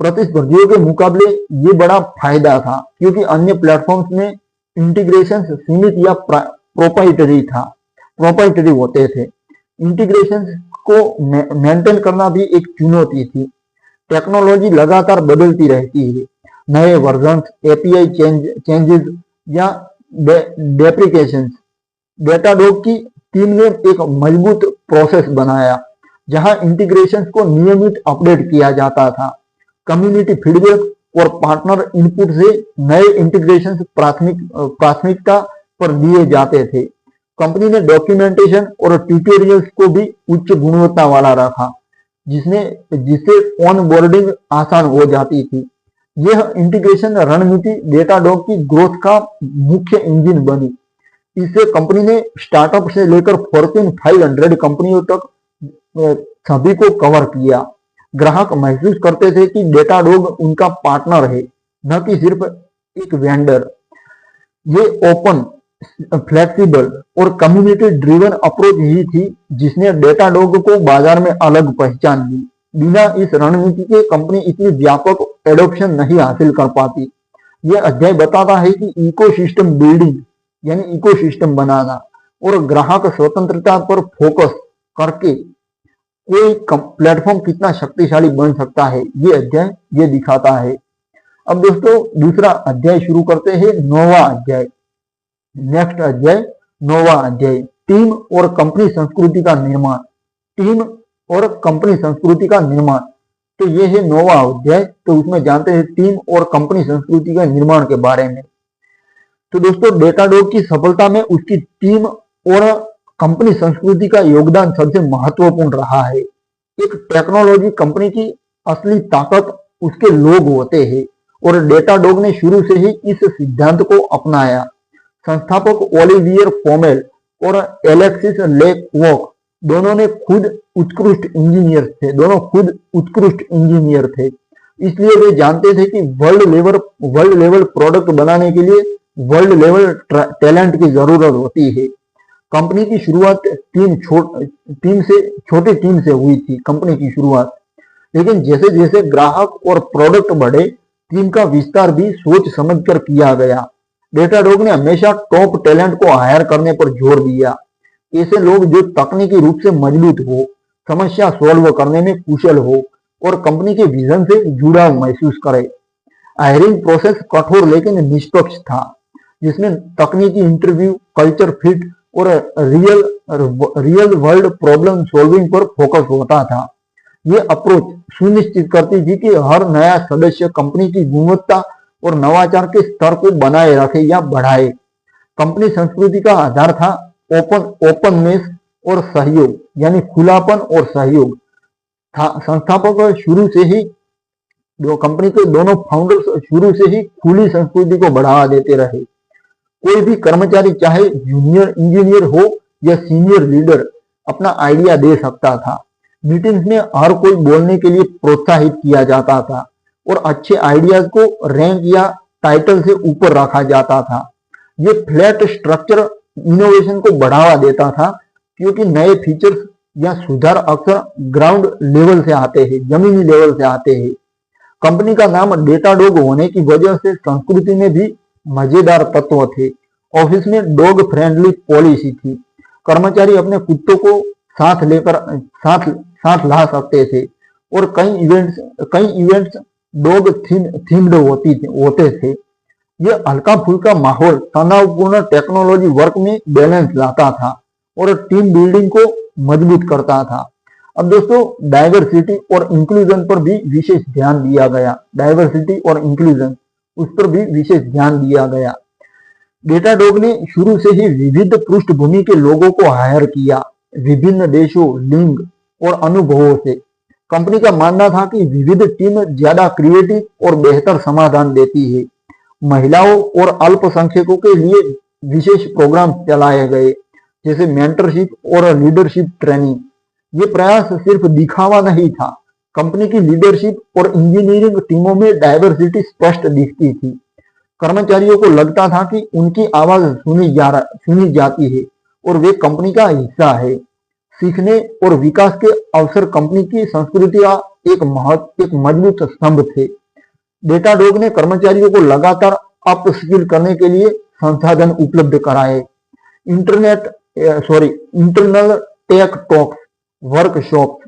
प्रतिस्पर्धियों के मुकाबले ये बड़ा फायदा था क्योंकि अन्य प्लेटफॉर्म्स में इंटीग्रेशन सीमित या प्रोप्राइटरी होते थे। इंटीग्रेशन को मेंटेन करना भी एक चुनौती थी। टेक्नोलॉजी लगातार बदलती रहती है। नए वर्जन्स, एपीआई चेंजेस या डेप्रिकेशंस। डेटाडॉग की टीम ने एक मजबूत प्रोसेस बनाया जहां इंटीग्रेशंस को नियमित अपडेट किया जाता था। कम्युनिटी फीडबैक और पार्टनर इनपुट से नए इंटीग्रेशंस प्राथमिकता पर दिए जाते थे। कंपनी ने डॉक्यूमेंटेशन और ट्यूटोरियल्स को भी उच्च गुणवत्ता वाला रखा जिससे ऑनबोर्डिंग आसान हो जाती थी। यह इंटीग्रेशन रणनीति डेटाडॉग की ग्रोथ का मुख्य इंजन बनी। इससे कंपनी ने स्टार्टअप से लेकर फॉर्च्यून 500 कंपनियों तक सभी को कवर किया। ग्राहक महसूस करते थे कि डेटाडॉग उनका पार्टनर है, न कि सिर्फ एक वेंडर। ये ओपन, फ्लेक्सिबल और कम्युनिटी ड्रिवन अप्रोच ही थी जिसने डेटाडॉग को बाजार में अलग पहचान दी। बिना इस रणनीति के कंपनी इतनी व्यापक एडॉप्शन नहीं हासिल कर पाती। यह अध्याय बताता है कि इकोसिस्टम बिल्डिंग यानी इकोसिस्टम बनाना और ग्राहक स्वतंत्रता पर फोकस करके कोई प्लेटफॉर्म कितना शक्तिशाली बन सकता है। ये अध्याय ये दिखाता है। अब दोस्तों दूसरा अध्याय शुरू करते हैं, नौवां अध्याय। नेक्स्ट अध्याय, नौवां अध्याय, टीम और कंपनी संस्कृति का निर्माण। टीम और कंपनी संस्कृति का निर्माण, तो ये है नौवां अध्याय। तो उसमें जानते हैं टीम और कंपनी संस्कृति के निर्माण के बारे में। तो दोस्तों डेटाडॉग की सफलता में उसकी टीम और कंपनी संस्कृति का योगदान सबसे महत्वपूर्ण रहा है। एक टेक्नोलॉजी कंपनी की असली ताकत उसके लोग होते हैं और डेटाडॉग ने शुरू से ही इस सिद्धांत को अपनाया। संस्थापक ओलिवियर फोमेल और एलेक्सिस लेकवॉक दोनों खुद उत्कृष्ट इंजीनियर थे। इसलिए वे जानते थे कि वर्ल्ड लेवल प्रोडक्ट बनाने के लिए वर्ल्ड लेवल टैलेंट की जरूरत होती है। कंपनी की शुरुआत छोटी टीम से हुई थी कंपनी की शुरुआत, लेकिन जैसे जैसे ग्राहक और प्रोडक्ट बढ़े टीम का विस्तार भी सोच समझकर किया गया। डेटाडॉग ने हमेशा टॉप टैलेंट को हायर करने पर जोर दिया। ऐसे लोग जो तकनीकी रूप से मजबूत हो, समस्या सॉल्व करने में कुशल हो और कंपनी के विजन से जुड़ाव महसूस करे। हायरिंग प्रोसेस कठोर लेकिन निष्पक्ष था, जिसमें तकनीकी इंटरव्यू, कल्चर फिट और रियल वर्ल्ड प्रॉब्लम सॉल्विंग पर फोकस होता था। ये अप्रोच सुनिश्चित करती थी कि हर नया सदस्य कंपनी की गुणवत्ता और नवाचार के स्तर को बनाए रखे या बढ़ाए। कंपनी संस्कृति का आधार था ओपननेस और सहयोग, यानी खुलापन और सहयोग था। संस्थापक शुरू से ही कंपनी के दोनों फाउंडर्स शुरू से ही खुली संस्कृति को बढ़ावा देते रहे। कोई भी कर्मचारी चाहे जूनियर इंजीनियर हो या सीनियर लीडर अपना आइडिया दे सकता था। मीटिंग्स में हर कोई बोलने के लिए प्रोत्साहित किया जाता था और अच्छे आइडियाज को रैंक या टाइटल से ऊपर रखा जाता था। ये फ्लैट स्ट्रक्चर इनोवेशन को बढ़ावा देता था, क्योंकि नए फीचर्स या सुधार अक्सर ग्राउंड लेवल से आते हैं, जमीनी लेवल से आते हैं। कंपनी का नाम डेटाडॉग होने की वजह से संस्कृति में भी मजेदार तत्व थे। ऑफिस में डॉग फ्रेंडली पॉलिसी थी। कर्मचारी अपने कुत्तों को साथ लेकर साथ ला सकते थे, और कई इवेंट्स डॉग थीम्ड होते थे। ये हल्का फुल्का माहौल तनावपूर्ण टेक्नोलॉजी वर्क में बैलेंस लाता था और टीम बिल्डिंग को मजबूत करता था। अब दोस्तों, डाइवर्सिटी और इंक्लूजन पर भी विशेष ध्यान दिया गया। डाइवर्सिटी और इंक्लूजन, उस पर भी विशेष ध्यान दिया गया। डेटाडॉग ने शुरू से ही विविध पृष्ठभूमि के लोगों को हायर किया, विभिन्न देशों, लिंग और अनुभवों से। कंपनी का मानना था कि विविध टीम ज्यादा क्रिएटिव और बेहतर समाधान देती है। महिलाओं और अल्पसंख्यकों के लिए विशेष प्रोग्राम चलाए गए, जैसे मेंटरशिप और लीडरशिप ट्रेनिंग। ये प्रयास सिर्फ दिखावा नहीं था। कंपनी की लीडरशिप और इंजीनियरिंग टीमों में डाइवर्सिटी स्पष्ट दिखती थी। कर्मचारियों को लगता था कि उनकी आवाज सुनी जाती है और वे कंपनी का हिस्सा है। सीखने और विकास के अवसर कंपनी की संस्कृति का एक मजबूत स्तंभ थे। डेटाडॉग ने कर्मचारियों को लगातार अपस्किल करने के लिए संसाधन उपलब्ध कराए। Internal tech talks, workshop,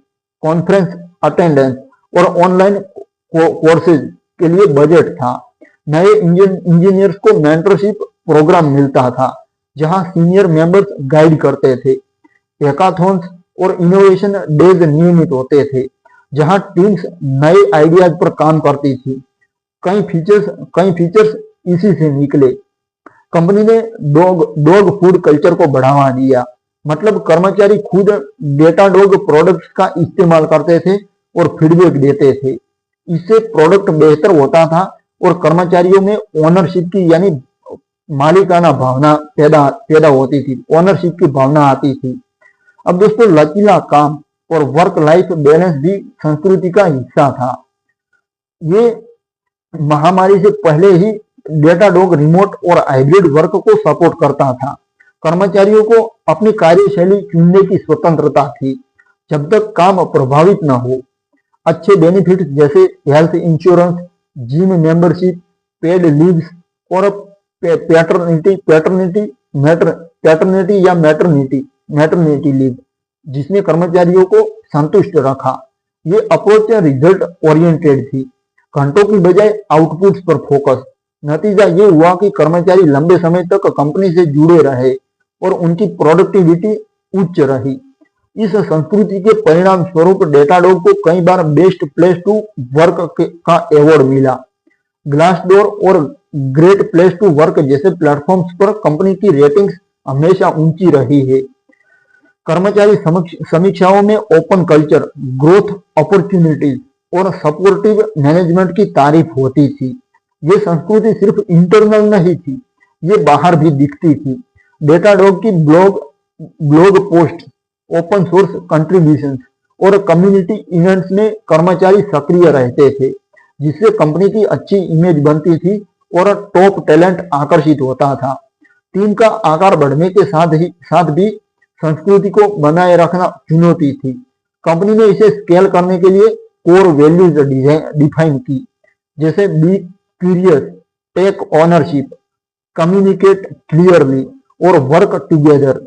conference attendance और ऑनलाइन कोर्सेज के लिए बजट था। नए इंजीनियर्स को मेंटरशिप प्रोग्राम मिलता था, जहां सीनियर मेंबर्स गाइड करते थे। हैकाथॉन्स और इनोवेशन डेज नियमित होते थे, जहां टीम्स नए आइडियाज पर काम करती थी। कई फीचर्स इसी से निकले। कंपनी ने डॉग फूड कल्चर को बढ़ावा दिया। मतलब कर्मचारी खुद डेटाडॉग प्रोडक्ट्स का इस्तेमाल करते थे और फीडबैक देते थे। इससे प्रोडक्ट बेहतर होता था और कर्मचारियों में ओनरशिप की यानी मालिकाना भावना पैदा होती थी, ओनरशिप की भावना आती थी। अब दोस्तों, लचीला काम और वर्क लाइफ बैलेंस भी संस्कृति का हिस्सा था। ये महामारी से पहले ही डेटाडॉग रिमोट और हाइब्रिड वर्क को सपोर्ट करता था। कर्मचारियों को अपनी कार्यशैली चुनने की स्वतंत्रता थी, जब तक काम प्रभावित न हो। अच्छे बेनिफिट्स जैसे health insurance, gym membership, paid leaves और मैटरनिटी लीव, जिसने कर्मचारियों को संतुष्ट रखा। ये अप्रोच रिजल्ट ओरिएंटेड थी, घंटों की बजाय आउटपुट्स पर फोकस। नतीजा ये हुआ कि कर्मचारी लंबे समय तक कंपनी से जुड़े रहे और उनकी प्रोडक्टिविटी उच्च रही। इस संस्कृति के परिणाम स्वरूप डेटाडॉग को कई बार बेस्ट प्लेस टू वर्क का अवार्ड मिला। ग्लासडोर और ग्रेट प्लेस टू वर्क जैसे प्लेटफॉर्म्स पर कंपनी की रेटिंग्स हमेशा ऊंची रही है। कर्मचारी समीक्षाओं में ओपन कल्चर, ग्रोथ अपॉर्चुनिटीज और सपोर्टिव मैनेजमेंट की तारीफ होती थी। ये संस्कृति सिर्फ इंटरनल नहीं थी, ये बाहर भी दिखती थी। डेटाडॉग की blog post, open source contributions और कम्युनिटी इवेंट्स में कर्मचारी सक्रिय रहते थे, जिससे कंपनी की अच्छी इमेज बनती थी और टॉप टैलेंट आकर्षित होता था। टीम का आकार बढ़ने के साथ भी संस्कृति को बनाए रखना चुनौती थी। कंपनी ने इसे स्केल करने के लिए कोर वैल्यूज डिफाइन की, जैसे be curious, take ownership, communicate clearly और वर्क टुगेदर।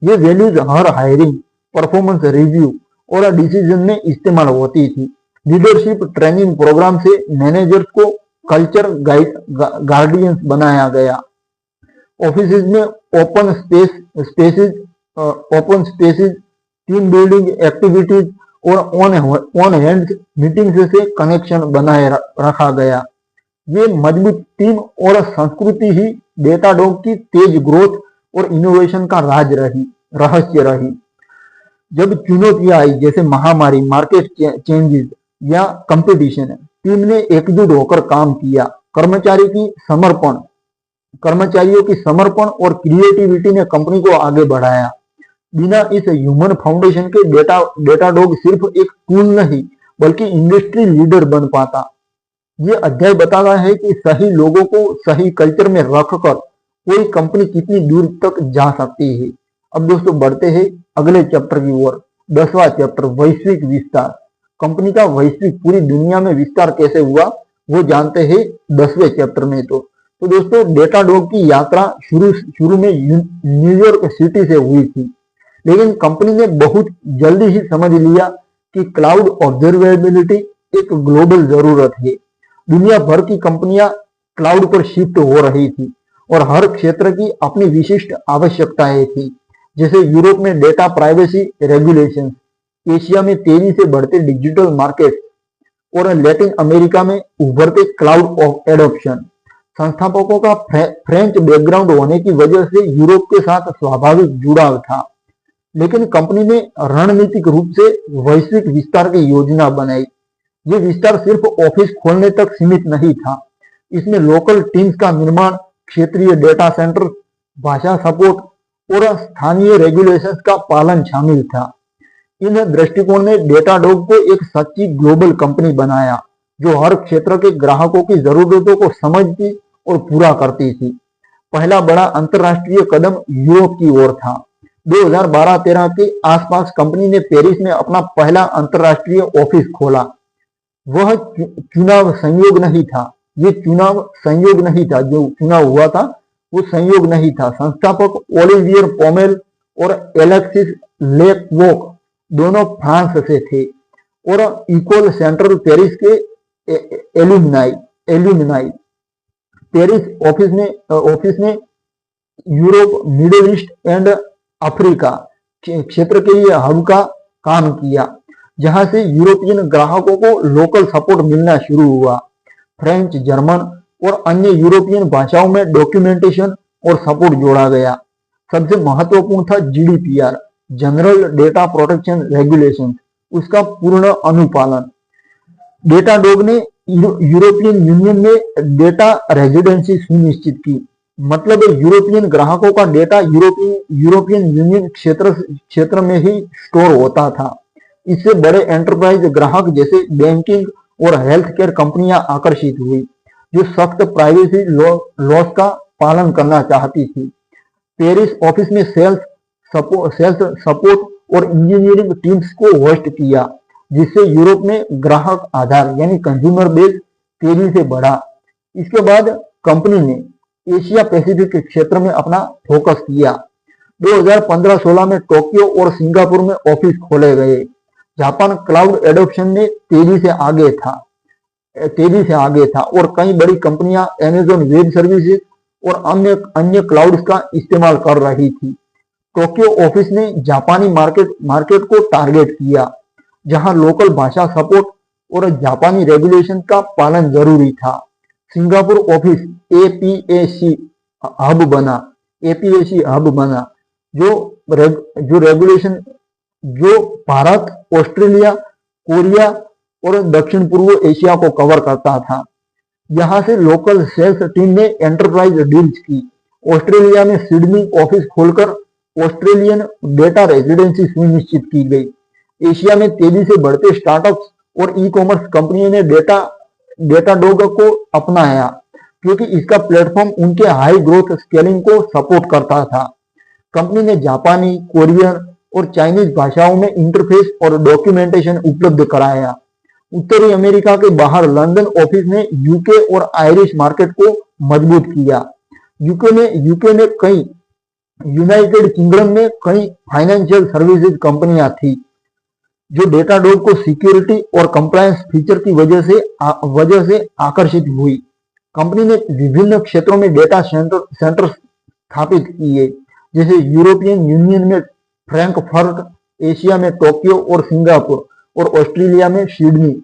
ये वैल्यूज हर हायरिंग, परफॉर्मेंस रिव्यू और डिसीजन में इस्तेमाल होती थी। लीडरशिप ट्रेनिंग प्रोग्राम से मैनेजर्स को कल्चर गार्डियंस बनाया गया। ऑफिस में open spaces, team building activities और ऑन हैंड मीटिंग्स से कनेक्शन बनाए रखा गया। ये मजबूत टीम और संस्कृति ही डेटाडॉग की तेज ग्रोथ और इनोवेशन का रहस्य रही। जब चुनौतियां आई, जैसे महामारी, मार्केट चेंजेस या कंपटीशन, टीम ने एकजुट होकर काम किया। कर्मचारियों की समर्पण और क्रिएटिविटी ने कंपनी को आगे बढ़ाया। बिना इस ह्यूमन फाउंडेशन के डेटाडॉग सिर्फ एक टूल नहीं, बल्कि इंडस्ट्री लीडर बन पाता। ये अध्याय बताता है कि सही लोगों को सही कल्चर में रखकर कोई कंपनी कितनी दूर तक जा सकती है। अब दोस्तों बढ़ते हैं अगले चैप्टर की ओर। 10वां चैप्टर, वैश्विक विस्तार। कंपनी का वैश्विक पूरी दुनिया में विस्तार कैसे हुआ वो जानते हैं 10वें चैप्टर में। तो दोस्तों डेटाडॉग की यात्रा शुरू में न्यूयॉर्क सिटी से हुई थी, लेकिन कंपनी ने बहुत जल्दी ही समझ लिया कि क्लाउड ऑब्जर्वेबिलिटी एक ग्लोबल जरूरत है। दुनिया भर की कंपनियां क्लाउड पर शिफ्ट हो रही थी और हर क्षेत्र की अपनी विशिष्ट आवश्यकताएं थी। जैसे यूरोप में डेटा प्राइवेसी रेगुलेशन, एशिया में तेजी से बढ़ते डिजिटल मार्केट और लैटिन अमेरिका में उभरते क्लाउड एडॉप्शन। संस्थापकों का फ्रेंच बैकग्राउंड होने की वजह से यूरोप के साथ स्वाभाविक जुड़ाव था, लेकिन कंपनी ने रणनीतिक रूप से वैश्विक विस्तार की योजना बनाई। ये विस्तार सिर्फ ऑफिस खोलने तक सीमित नहीं था, इसमें लोकल टीम्स का निर्माण, क्षेत्रीय डेटा सेंटर, भाषा सपोर्ट और स्थानीय रेगुलेशंस का पालन शामिल था। इन दृष्टिकोण ने डेटाडॉग को एक सच्ची ग्लोबल कंपनी बनाया जो हर क्षेत्र के ग्राहकों की जरूरतों को समझती और पूरा करती थी। पहला बड़ा अंतरराष्ट्रीय कदम यूरोप की ओर था। 2012-13 के आसपास कंपनी ने पेरिस में अपना पहला अंतरराष्ट्रीय ऑफिस खोला। वह चुनाव संयोग नहीं था, ये चुनाव संयोग नहीं था, जो चुनाव हुआ था वो संयोग नहीं था। संस्थापक ओलिवियर पोमेल और एलेक्सिस लेकवॉक दोनों फ्रांस से थे और इकोल सेंट्रल पेरिस के एल्यूमिनाई। पेरिस ऑफिस ने Europe, middle east and Africa क्षेत्र के लिए हब का काम किया, जहां से यूरोपियन ग्राहकों को लोकल सपोर्ट मिलना शुरू हुआ। फ्रेंच, जर्मन और अन्य यूरोपियन भाषाओं में डॉक्यूमेंटेशन और सपोर्ट जोड़ा गया। सबसे महत्वपूर्ण था GDPR, general data protection regulation, उसका पूर्ण अनुपालन। डेटाडॉग ने यूरोपियन यूनियन में डेटा रेजिडेंसी सुनिश्चित की, मतलब यूरोपियन ग्राहकों का डेटा यूरोपियन यूनियन क्षेत्र में ही स्टोर होता था। इससे बड़े एंटरप्राइज ग्राहक जैसे बैंकिंग और हेल्थ केयर कंपनियां आकर्षित हुई, जो सख्त प्राइवेसी लॉस का पालन करना चाहती थी। पेरिस ऑफिस में सेल्स सपोर्ट और इंजीनियरिंग टीम्स को होस्ट किया, जिससे यूरोप में ग्राहक आधार यानी कंज्यूमर बेस तेजी से बढ़ा। इसके बाद कंपनी ने एशिया पैसिफिक क्षेत्र में अपना फोकस किया। 2015-16 में टोक्यो और सिंगापुर में ऑफिस खोले गए। जापान क्लाउड एडॉप्शन में तेजी से आगे था और कई बड़ी कंपनियां अमेज़न वेब सर्विसेज और अन्य क्लाउड्स का इस्तेमाल कर रही थी। टोक्यो ऑफिस ने जापानी मार्केट को टारगेट किया, जहां लोकल भाषा सपोर्ट और जापानी रेगुलेशन का पालन जरूरी था। सिंगापुर ऑफिस एपीएसी हब बना, जो भारत, ऑस्ट्रेलिया, कोरिया और दक्षिण पूर्व एशिया को कवर करता था। यहां से लोकल सेल्स टीम ने एंटरप्राइज डील्स की। ऑस्ट्रेलिया में सिडनी ऑफिस खोलकर ऑस्ट्रेलियन डेटा रेजिडेंसी सुनिश्चित की गई। एशिया में तेजी से बढ़ते स्टार्टअप्स और ई कॉमर्स कंपनियों ने डेटाडॉग को अपनाया, क्योंकि इसका प्लेटफॉर्म उनके हाई ग्रोथ स्केलिंग को सपोर्ट करता था। कंपनी ने जापानी, कोरियन और चाइनीज भाषाओं में इंटरफेस और डॉक्यूमेंटेशन उपलब्ध कराया। उत्तरी अमेरिका के बाहर लंदन ऑफिस ने यूके और आयरिश मार्केट को मजबूत किया। यूनाइटेड किंगडम में कई फाइनेंशियल सर्विसेज कंपनियां थी, जो डेटाडॉग को सिक्योरिटी और कंप्लायंस फीचर की वजह से आकर्षित हुई। कंपनी ने विभिन्न क्षेत्रों में डेटा सेंटर स्थापित किए, जैसे यूरोपियन यूनियन में फ्रैंकफर्ट, एशिया में टोक्यो और सिंगापुर और ऑस्ट्रेलिया में सिडनी।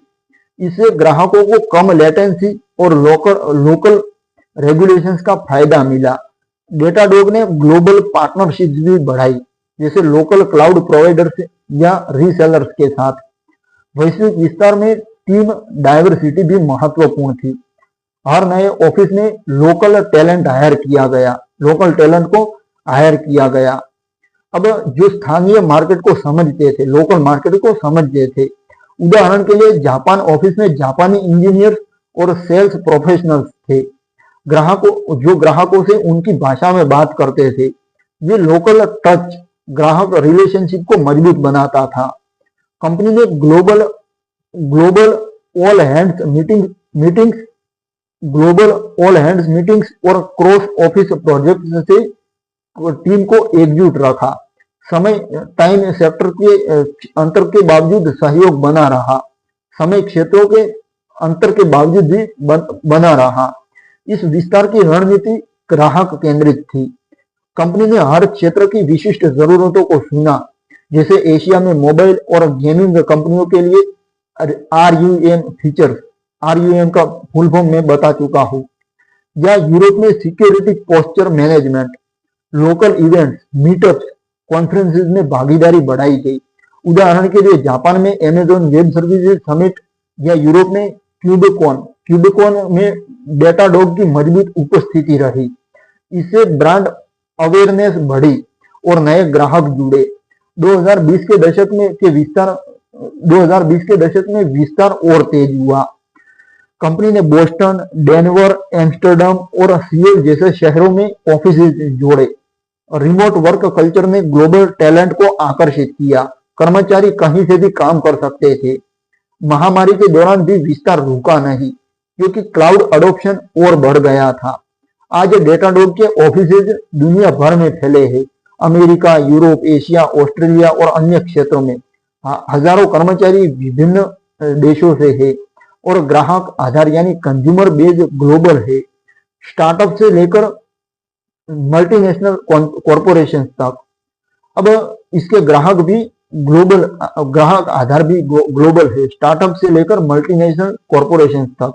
इससे ग्राहकों को कम लेटेंसी और लोकल रेगुलेशंस का फायदा मिला। डेटाडॉग ने ग्लोबल पार्टनरशिप भी बढ़ाई, जैसे लोकल क्लाउड प्रोवाइडर्स या रीसेलर्स के साथ। वैश्विक विस्तार में टीम डाइवर्सिटी भी महत्वपूर्ण थी। हर नए ऑफिस में लोकल टैलेंट को हायर किया गया। अब जो स्थानीय मार्केट को समझते थे, लोकल मार्केट को समझते थे। उदाहरण के लिए जापान ऑफिस में जापानी इंजीनियर्स और सेल्स प्रोफेशनल्स थे। ग्राहकों से उनकी भाषा में बात करते थे। ये लोकल टच ग्राहक रिलेशनशिप को मजबूत बनाता था। कंपनी ने global global all hands meetings global all hands meetings और क्रॉस ऑफिस प्रोजेक्ट से टीम को एकजुट रखा। समय टाइम सेक्टर के अंतर के बावजूद सहयोग बना रहा। समय क्षेत्रों के अंतर के बावजूद भी बना रहा। इस विस्तार की रणनीति ग्राहक केंद्रित थी। कंपनी ने हर क्षेत्र की विशिष्ट जरूरतों को सुना। जैसे एशिया में मोबाइल और गेमिंग कंपनियों के लिए RUM फीचर्स, RUM का फुल फॉर्म मैं बता चुका हूँ। या यूरोप में security posture management, local events, meetups, conferences में भागीदारी बढ़ाई गई। उदाहरण के लिए जापान में अमेज़न वेब सर्विसेज समिट या यूरोप में क्यूबेकॉन में डेटाडॉग की मजबूत उपस्थिति रही। इससे ब्रांड अवेयरनेस बढ़ी और नए ग्राहक जुड़े। 2020 के दशक में विस्तार और तेज हुआ। कंपनी ने बोस्टन, डेनवर, एम्स्टर्डम और सियोल जैसे शहरों में ऑफिस जोड़े। रिमोट वर्क कल्चर ने ग्लोबल टैलेंट को आकर्षित किया। कर्मचारी कहीं से भी काम कर सकते थे। महामारी के दौरान भी विस्तार रुका नहीं, क्योंकि क्लाउड अडॉप्शन और बढ़ गया था। आज डेटाडॉग के ऑफिसेज दुनिया भर में फैले हैं। अमेरिका, यूरोप, एशिया, ऑस्ट्रेलिया और अन्य क्षेत्रों में हजारों कर्मचारी विभिन्न देशों से है और ग्राहक आधार यानी कंज्यूमर बेस ग्लोबल है। स्टार्टअप से लेकर मल्टीनेशनल कॉरपोरेशन तक। अब इसके ग्राहक आधार भी ग्लोबल है, स्टार्टअप से लेकर मल्टीनेशनल कॉरपोरेशन तक।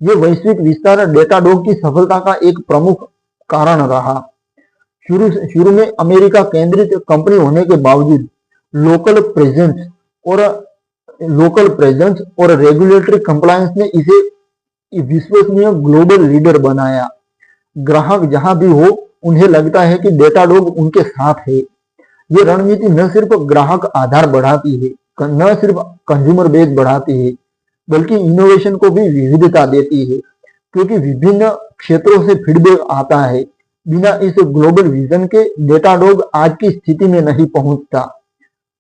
ये वैश्विक विस्तार डेटाडॉग की सफलता का एक प्रमुख कारण रहा। शुरू में अमेरिका केंद्रित कंपनी होने के बावजूद लोकल प्रेजेंस और रेगुलेटरी कंप्लायंस ने इसे विश्वसनीय ग्लोबल लीडर बनाया। ग्राहक जहां भी हो, उन्हें लगता है कि डेटाडॉग उनके साथ है। ये रणनीति न सिर्फ ग्राहक आधार बढ़ाती है, न सिर्फ कंज्यूमर बेस बढ़ाती है, बल्कि इनोवेशन को भी विविधता देती है, क्योंकि विभिन्न क्षेत्रों से फीडबैक आता है। बिना इस ग्लोबल विजन के डेटाडॉग आज की स्थिति में नहीं पहुंचता।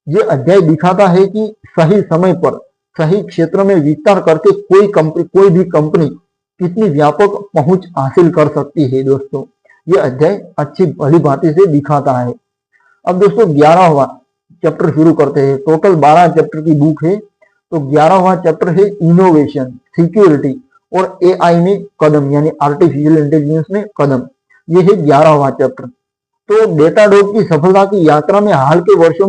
ये अध्याय दिखाता है कि सही समय पर सही क्षेत्र में विस्तार करके कोई भी कंपनी कितनी व्यापक पहुंच हासिल कर सकती है। दोस्तों, ये अध्याय अच्छी भली भांति से दिखाता है। अब दोस्तों 11वां चैप्टर शुरू करते हैं। टोटल 12 चैप्टर की बुक है, तो 11वां चैप्टर है इनोवेशन, सिक्योरिटी और AI में कदम, यानी आर्टिफिशियल इंटेलिजेंस में कदम। ये है 11वां चैप्टर। तो डेटाडॉग की सफलता की यात्रा में हाल के वर्षों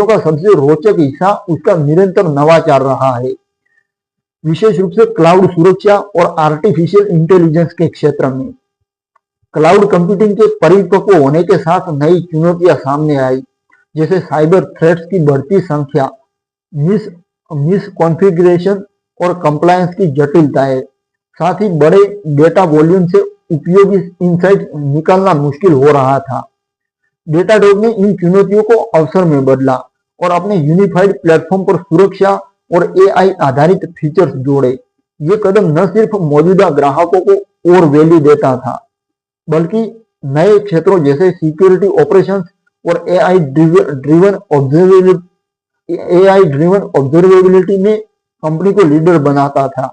का सबसे रोचक हिस्सा उसका निरंतर नवाचार रहा है, विशेष रूप से क्लाउड सुरक्षा और आर्टिफिशियल इंटेलिजेंस के क्षेत्र में। क्लाउड कंप्यूटिंग के परिपक्व होने के साथ नई चुनौतियां सामने आई, जैसे साइबर थ्रेट्स की बढ़ती संख्या, मिस कॉन्फ़िगरेशन और कंप्लायंस की जटिलताएं। साथ ही बड़े डेटा वॉल्यूम से उपयोगी इंसाइट निकालना मुश्किल हो रहा था। डेटाडॉग ने इन चुनौतियों को अवसर में बदला और अपने यूनिफाइड प्लेटफॉर्म पर सुरक्षा और AI आधारित फीचर्स जोड़े। ये कदम न सिर्फ मौजूदा ग्राहकों को और वैल्यू देता था, बल्कि नए क्षेत्रों जैसे सिक्योरिटी ऑपरेशंस और AI ड्रिवन ऑब्जर्वेबिलिटी में कंपनी को लीडर बनाता था।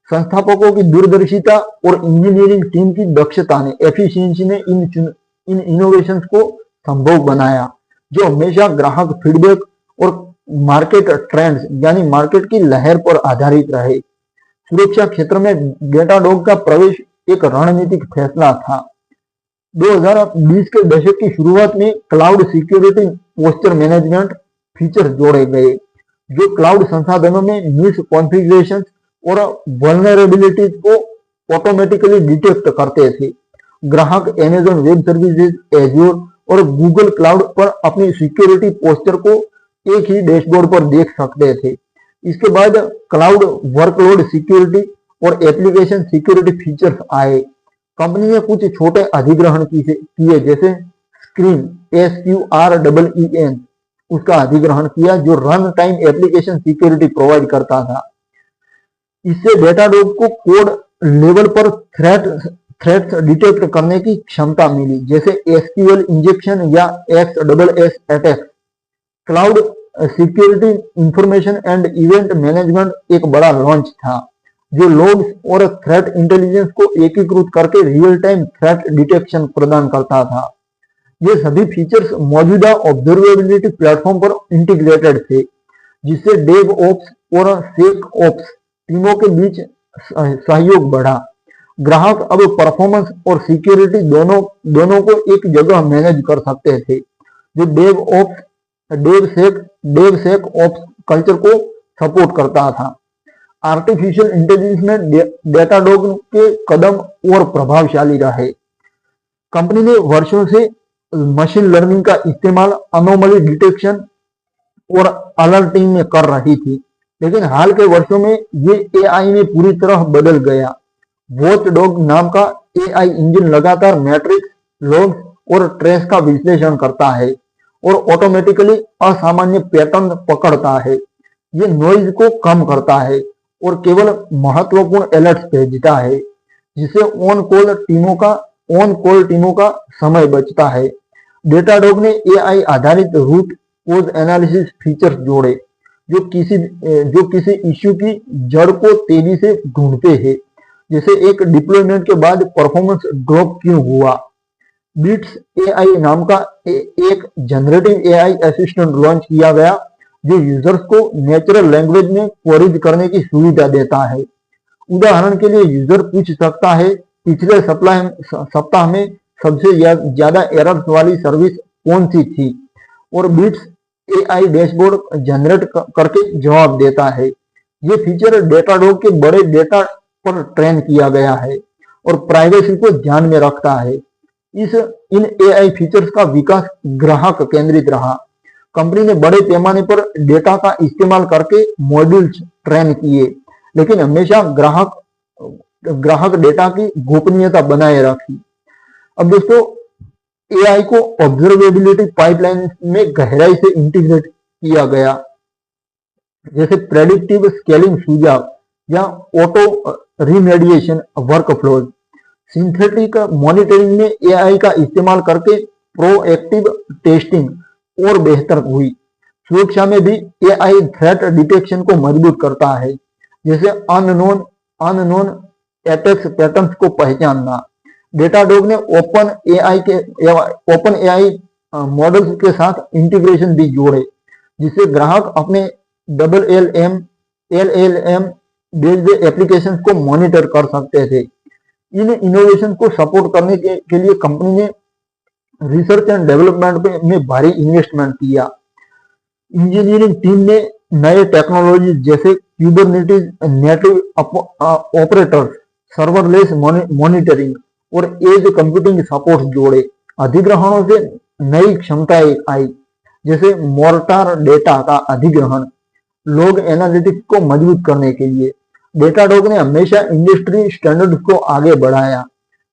संस्थापकों की दूरदर्शिता और इंजीनियरिंग टीम की दक्षता ने एफिशिएंसी ने इन इनोवेशंस को संभव बनाया, जो हमेशा ग्राहक फीडबैक और मार्केट ट्रेंड्स यानी मार्केट की लहर पर आधारित रहे। सुरक्षा क्षेत्र में डेटाडॉग का प्रवेश एक रणनीतिक फैसला था। 2020 के दशक की शुरुआत में cloud security posture management feature जोड़े गए, जो क्लाउड संसाधनों में मिस कॉन्फ़िगरेशन और वल्नरेबिलिटीज को ऑटोमेटिकली डिटेक्ट करते थे। ग्राहक अमेज़न वेब सर्विसेज, एज्योर और गूगल क्लाउड पर अपनी सिक्योरिटी पोस्चर को एक ही डैशबोर्ड पर देख सकते थे। इसके बाद क्लाउड वर्कलोड सिक्योरिटी और एप्लीकेशन सिक्योरिटी फीचर्स आए। कंपनी ने कुछ छोटे अधिग्रहण किए, जैसे स्क्रीन SQREEN उसका अधिग्रहण किया, जो run time application security provide करता था। इससे डेटाडॉग को कोड लेवल पर थ्रेट्स डिटेक्ट करने की क्षमता मिली, जैसे एसक्यूएल इंजेक्शन या XSS attack. Cloud security information and event management एक बड़ा लॉन्च था, जो लॉग्स और थ्रेट इंटेलिजेंस को एकीकृत करके रियल टाइम थ्रेट डिटेक्शन प्रदान करता था। ये सभी फीचर्स मौजूदा ऑब्जर्वेबिलिटी प्लेटफॉर्म पर इंटीग्रेटेड थे, जिससे डेव ऑप्स और सेक ऑप्स टीमों के बीच सहयोग बढ़ा। ग्राहक अब परफॉर्मेंस और सिक्योरिटी दोनों को एक जगह मैनेज कर सकते थे, जो डेव सेक ऑप्स कल्चर को सपोर्ट करता था। आर्टिफिशियल इंटेलिजेंस में डेटाडॉग के कदम और प्रभावशाली रहे। कंपनी ने वर्षों से मशीन लर्निंग का इस्तेमाल अनोमली डिटेक्शन और अलर्टिंग में कर रही थी, लेकिन हाल के वर्षों में ये एआई में पूरी तरह बदल गया। वॉचडॉग नाम का एआई इंजन लगातार मैट्रिक्स, लॉग्स और ट्रेस का विश्लेषण करता है और ऑटोमेटिकली असामान्य पैटर्न पकड़ता है। ये नॉइज को कम करता है और केवल महत्वपूर्ण अलर्ट्स भेजता है, जिससे ऑन कॉल टीमों का समय बचता है। डेटाडॉग ने एआई आधारित रूट कोज एनालिसिस फीचर्स जोड़े, जो किसी इश्यू की जड़ को तेजी से ढूंढते हैं, जैसे एक डिप्लॉयमेंट के बाद परफॉर्मेंस ड्रॉप क्यों हुआ। बीट्स एआई नाम का एक जनरेटिव एआई असिस्टेंट लॉन्च किया गया, जो यूजर्स को नेचुरल लैंग्वेज में क्वेरीज करने की सुविधा देता है। उदाहरण के लिए यूजर पूछ सकता है, पिछले सप्ताह में सबसे ज्यादा एरर्स वाली सर्विस कौन सी थी, और बीट्स एआई डैशबोर्ड जनरेट करके जवाब देता है। ये फीचर डेटाडॉग के बड़े डेटा पर ट्रेन किया गया है और प्राइवेसी को ध्यान में रखता है। इन एआई फीचर्स का विकास ग्राहक केंद्रित रहा। कंपनी ने बड़े पैमाने पर डेटा का इस्तेमाल करके मॉड्यूल्स ट्रेन किए, लेकिन हमेशा ग्राहक डेटा की गोपनीयता बनाए रखी। अब दोस्तों, एआई को ऑब्जर्वेबिलिटी पाइपलाइन में गहराई से इंटीग्रेट किया गया, जैसे प्रेडिक्टिव स्केलिंग सुझाव या auto remediation workflows. Synthetic monitoring में एआई का इस्तेमाल करके प्रोएक्टिव टेस्टिंग और बेहतर हुई। सुरक्षा में भी एआई थ्रेट डिटेक्शन को मजबूत करता है, जैसे अननोन अटैक्स पैटर्न्स को पहचानना। डेटाडॉग ने ओपन एआई मॉडल्स के साथ इंटीग्रेशन भी जोड़े, जिससे ग्राहक अपने LLM बेस्ड एप्लीकेशन को मॉनिटर कर सकते थे। इन इनोवेशन को सपोर्ट करने के लिए कंपनी ने रिसर्च एंड डेवलपमेंट में भारी इन्वेस्टमेंट किया। इंजीनियरिंग टीम ने नए टेक्नोलॉजी जैसे Kubernetes native operators, serverless monitoring और एज कंप्यूटिंग सपोर्ट जोड़े। अधिग्रहणों से नई क्षमताएं आई, जैसे मोर्टार डेटा का अधिग्रहण, लॉग एनालिटिक्स को मजबूत करने के लिए। डेटाडॉग ने हमेशा इंडस्ट्री स्टैंडर्ड्स को आगे बढ़ाया,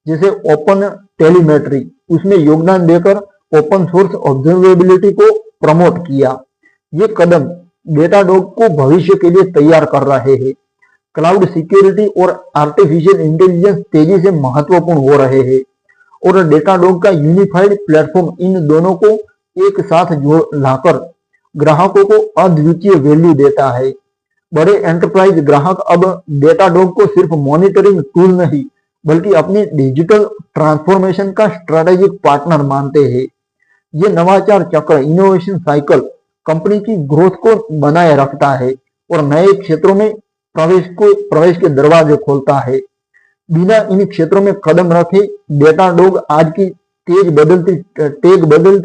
जैसे ओपन टेलीमेट्री, उसमें योगदान देकर ओपन सोर्स ऑब्जर्वेबिलिटी को प्रमोट किया। ये कदम डेटाडॉग को भविष्य के लिए तैयार कर रहे हैं। क्लाउड सिक्योरिटी और आर्टिफिशियल इंटेलिजेंस तेजी से महत्वपूर्ण हो रहे हैं, और डेटाडॉग का यूनिफाइड प्लेटफॉर्म इन दोनों को एक साथ लाकर ग्राहकों को अद्वितीय वैल्यू देता है। बड़े एंटरप्राइज ग्राहक अब डेटाडॉग को सिर्फ मॉनिटरिंग टूल नहीं, बल्कि अपनी डिजिटल ट्रांसफॉर्मेशन का स्ट्रेटेजिक पार्टनर मानते हैं। ये नवाचार चक्र, इनोवेशन साइकिल, कंपनी की ग्रोथ को बनाए रखता है और नए क्षेत्रों में प्रवेश के दरवाजे खोलता है। बिना इन क्षेत्रों में कदम रखे डेटाडॉग आज की बदलती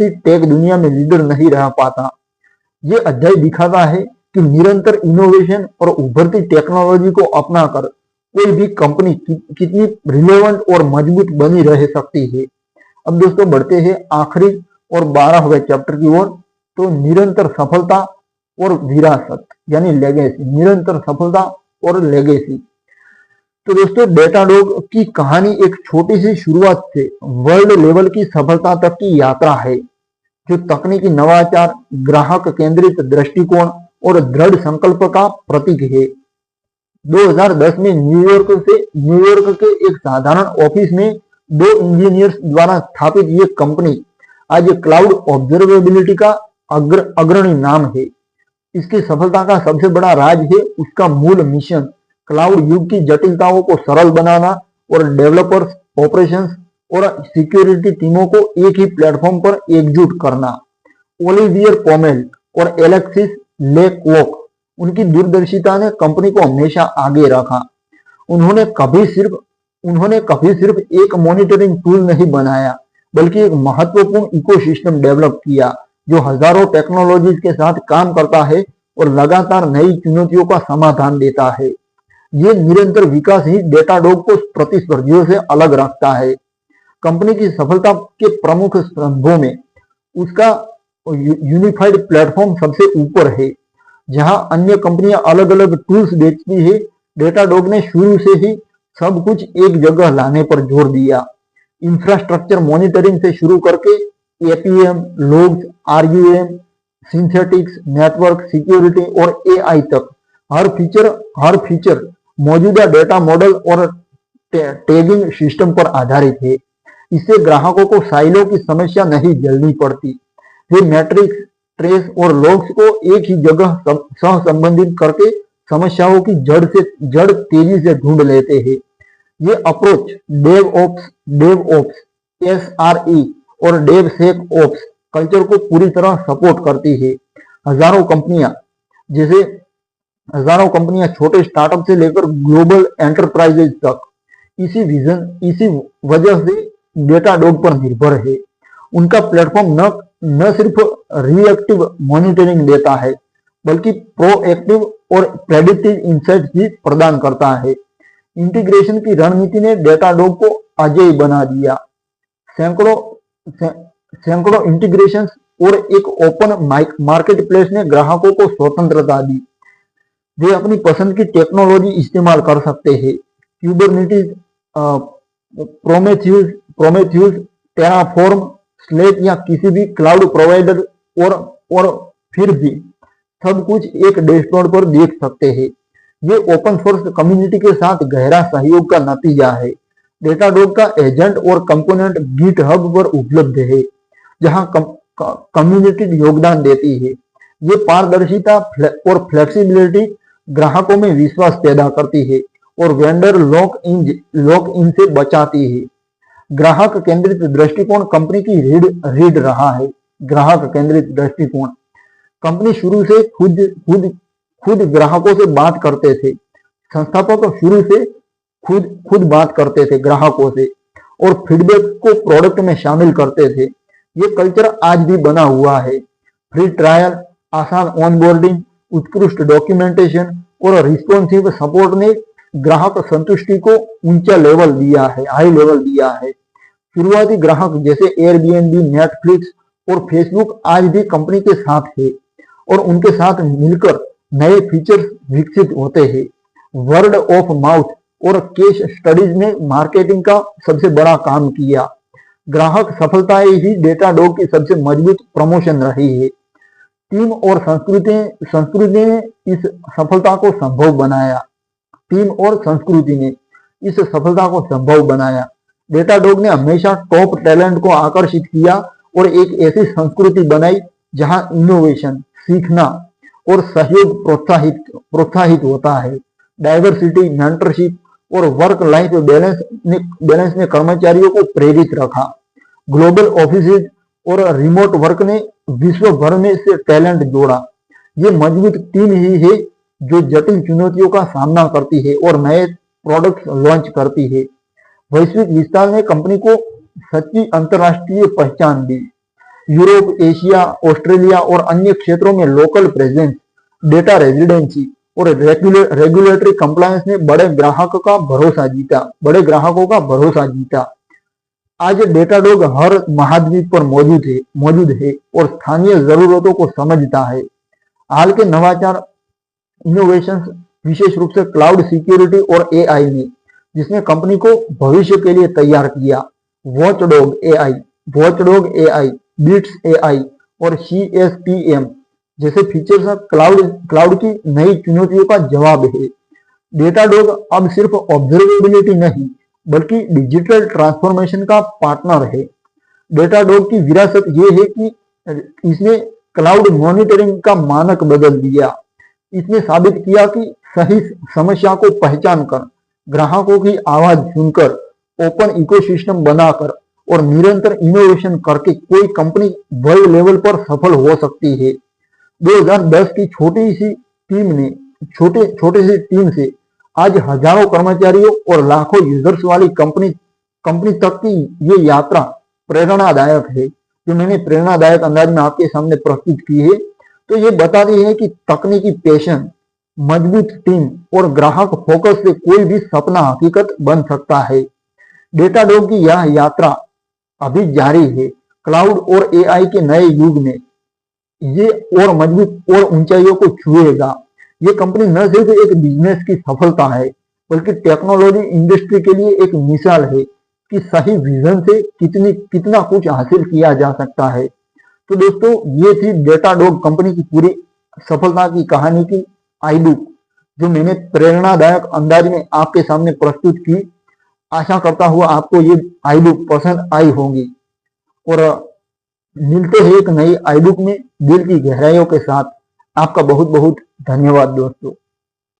टेक दुनिया में लीडर नहीं रह पाता। ये अध्याय दिखाता है कि निरंतर इनोवेशन और उभरती टेक्नोलॉजी को अपनाकर कोई भी कंपनी कितनी रिलेवेंट और मजबूत बनी रह सकती है। अब दोस्तों बढ़ते हैं आखिरी और 12वें चैप्टर की ओर। तो निरंतर सफलता और विरासत यानी लेगेसी, निरंतर सफलता और लेगेसी। तो दोस्तों, डेटाडॉग की कहानी एक छोटी सी शुरुआत से वर्ल्ड लेवल की सफलता तक की यात्रा है, जो तकनीकी नवाचार, ग्राहक केंद्रित दृष्टिकोण और दृढ़ संकल्प का प्रतीक है। 2010 में न्यूयॉर्क के एक साधारण ऑफिस में 2 इंजीनियर्स द्वारा स्थापित ये कंपनी आज क्लाउड ऑब्जर्वेबिलिटी का अग्रणी नाम है। इसकी सफलता का सबसे बड़ा राज है उसका मूल मिशन, क्लाउड युग की जटिलताओं को सरल बनाना और डेवलपर्स, ऑपरेशंस और सिक्योरिटी टीमों को एक ही प्लेटफॉर्म पर एकजुट करना। ओलिवियर पोमेल और एलेक्सिस लेकवॉक, उनकी दूरदर्शिता ने कंपनी को हमेशा आगे रखा। उन्होंने कभी सिर्फ एक मॉनिटरिंग टूल नहीं बनाया, बल्कि एक महत्वपूर्ण इकोसिस्टम डेवलप किया जो हजारों टेक्नोलॉजीज के साथ काम करता है और लगातार नई चुनौतियों का समाधान देता है। ये निरंतर विकास ही डेटाडॉग को प्रतिस्पर्धियों से अलग रखता है। कंपनी की सफलता के प्रमुख स्तंभों में उसका यूनिफाइड प्लेटफॉर्म सबसे ऊपर है। जहां अन्य कंपनियां अलग अलग टूल्स बेचती है, डेटाडॉग ने शुरू से ही सब कुछ एक जगह लाने पर जोर दिया। इंफ्रास्ट्रक्चर मॉनिटरिंग से शुरू करके APM, logs, RUM, synthetics, network security और एआई तक हर फीचर मौजूदा डेटा मॉडल और टैगिंग सिस्टम पर आधारित है। इससे ग्राहकों को साइलो की समस्या नहीं झेलनी पड़ती। वे मैट्रिक्स, ट्रेस और लॉग्स को एक ही जगह सह संबंधित करके समस्याओं की जड़ तेजी से ढूंढ लेते हैं। ये अप्रोच डेवऑप्स, एसआरई और डेवसेकऑप्स कल्चर को पूरी तरह सपोर्ट करती है। हजारों कंपनियां छोटे स्टार्टअप से लेकर ग्लोबल एंटरप्राइजेज तक इसी वजह से डेटाडॉग पर निर्भर है। उनका प्लेटफॉर्म न सिर्फ रिएक्टिव मॉनिटरिंग देता है, बल्कि प्रोएक्टिव और प्रेडिक्टिव इंसाइट्स भी प्रदान करता है। इंटीग्रेशन की रणनीति ने डेटाडॉग को अजेय बना दिया। सैकड़ों इंटीग्रेशन और एक ओपन मार्केट प्लेस ने ग्राहकों को स्वतंत्रता दी। वे अपनी पसंद की टेक्नोलॉजी इस्तेमाल कर सकते हैं। क्यूबरनेटिस, प्रोमेथ्यूस, टेराफॉर्म, स्लेक या किसी भी क्लाउड प्रोवाइडर और फिर भी सब कुछ एक डैशबोर्ड पर देख सकते हैं। ये ओपन सोर्स कम्युनिटी के साथ गहरा सहयोग का नतीजा है। डेटाडॉग का एजेंट और कंपोनेंट गिटहब पर उपलब्ध है, जहां कम्युनिटी योगदान देती है। ये पारदर्शिता और फ्लेक्सिबिलिटी ग्राहकों में विश्वास पैदा करती है और वेंडर लॉक इन से बचाती है। ग्राहक केंद्रित दृष्टिकोण कंपनी की रीढ़ रहा है। ग्राहक केंद्रित दृष्टिकोण, कंपनी शुरू से खुद ग्राहकों से बात करते थे। संस्थापक शुरू से खुद बात करते थे ग्राहकों से और फीडबैक को प्रोडक्ट में शामिल करते थे। ये कल्चर आज भी बना हुआ है। फ्री ट्रायल, आसान ऑनबोर्डिंग, उत्कृष्ट डॉक्यूमेंटेशन और रिस्पॉन्सिव सपोर्ट ने ग्राहक संतुष्टि को हाई लेवल दिया है। शुरुआती ग्राहक जैसे एयरबीएनबी, नेटफ्लिक्स और फेसबुक आज भी कंपनी के साथ है और उनके साथ मिलकर नए फीचर्स विकसित होते हैं। वर्ड ऑफ माउथ और केस स्टडीज ने मार्केटिंग का सबसे बड़ा काम किया। ग्राहक सफलताएं ही डेटाडॉग की सबसे मजबूत प्रमोशन रही है। टीम और संस्कृति ने इस सफलता को संभव बनाया। डेटाडॉग ने हमेशा टॉप टैलेंट को आकर्षित किया और एक ऐसी संस्कृति बनाई जहां इनोवेशन, सीखना और सहयोग प्रोत्साहित होता है। डाइवर्सिटी, मेंटरशिप और वर्क लाइफ बैलेंस ने कर्मचारियों को प्रेरित रखा। ग्लोबल ऑफिसेज और रिमोट वर्क ने विश्व भर में से टैलेंट जोड़ा। ये मजबूत टीम ही है जो जटिल चुनौतियों का सामना करती है और नए प्रोडक्ट्स लॉन्च करती है। वैश्विक विस्तार ने कंपनी को सच्ची अंतरराष्ट्रीय पहचान दी। यूरोप, एशिया, ऑस्ट्रेलिया और अन्य क्षेत्रों में लोकल प्रेजेंस, डेटा रेजिडेंसी और रेगुलेटरी कंप्लायंस ने बड़े ग्राहकों का भरोसा जीता। आज डेटाडॉग हर महाद्वीप पर मौजूद है और स्थानीय जरूरतों को समझता है। हाल के नवाचार इनोवेशंस, विशेष रूप से क्लाउड सिक्योरिटी और एआई ने, जिसने कंपनी को भविष्य के लिए तैयार किया। वॉचडॉग एआई, बीट्स एआई और CSPM जैसे फीचर्स क्लाउड की नई चुनौतियों का जवाब है। डेटाडॉग अब सिर्फ ऑब्जर्वेबिलिटी नहीं बल्कि डिजिटल ट्रांसफॉर्मेशन का पार्टनर है। डेटाडॉग की विरासत ये है कि इसने क्लाउड मॉनिटरिंग का मानक बदल दिया। इसने साबित किया कि सही समस्या को पहचान कर, ग्राहकों की आवाज सुनकर, ओपन इकोसिस्टम बनाकर और निरंतर इनोवेशन करके कोई कंपनी वर्ल्ड लेवल पर सफल हो सकती है। 2010 की छोटे सी टीम से आज हजारों कर्मचारियों और लाखों यूजर्स वाली कंपनी तक की ये यात्रा प्रेरणादायक है, जो मैंने प्रेरणादायक अंदाज में आपके सामने प्रस्तुत की है। तो ये बताती है कि तकनीकी पैशन, मजबूत टीम और ग्राहक फोकस से कोई भी सपना हकीकत बन सकता है। डेटाडॉग की यह यात्रा अभी जारी है। क्लाउड और एआई के नए युग में ये और मजबूत और ऊंचाइयों को छुएगा। ये कंपनी न सिर्फ एक बिजनेस की सफलता है बल्कि टेक्नोलॉजी इंडस्ट्री के लिए एक मिसाल है कि सही विजन से कितना कुछ हासिल किया जा सकता है। तो दोस्तों, ये थी डेटाडॉग कंपनी की पूरी सफलता की कहानी की आई बुक, जो मैंने प्रेरणादायक अंदाज में आपके सामने प्रस्तुत की। आशा करता हुआ आपको ये आई बुक पसंद आई होगी और मिलते हैं एक नई आई बुक में दिल की गहराइयों के साथ। आपका बहुत बहुत धन्यवाद दोस्तों।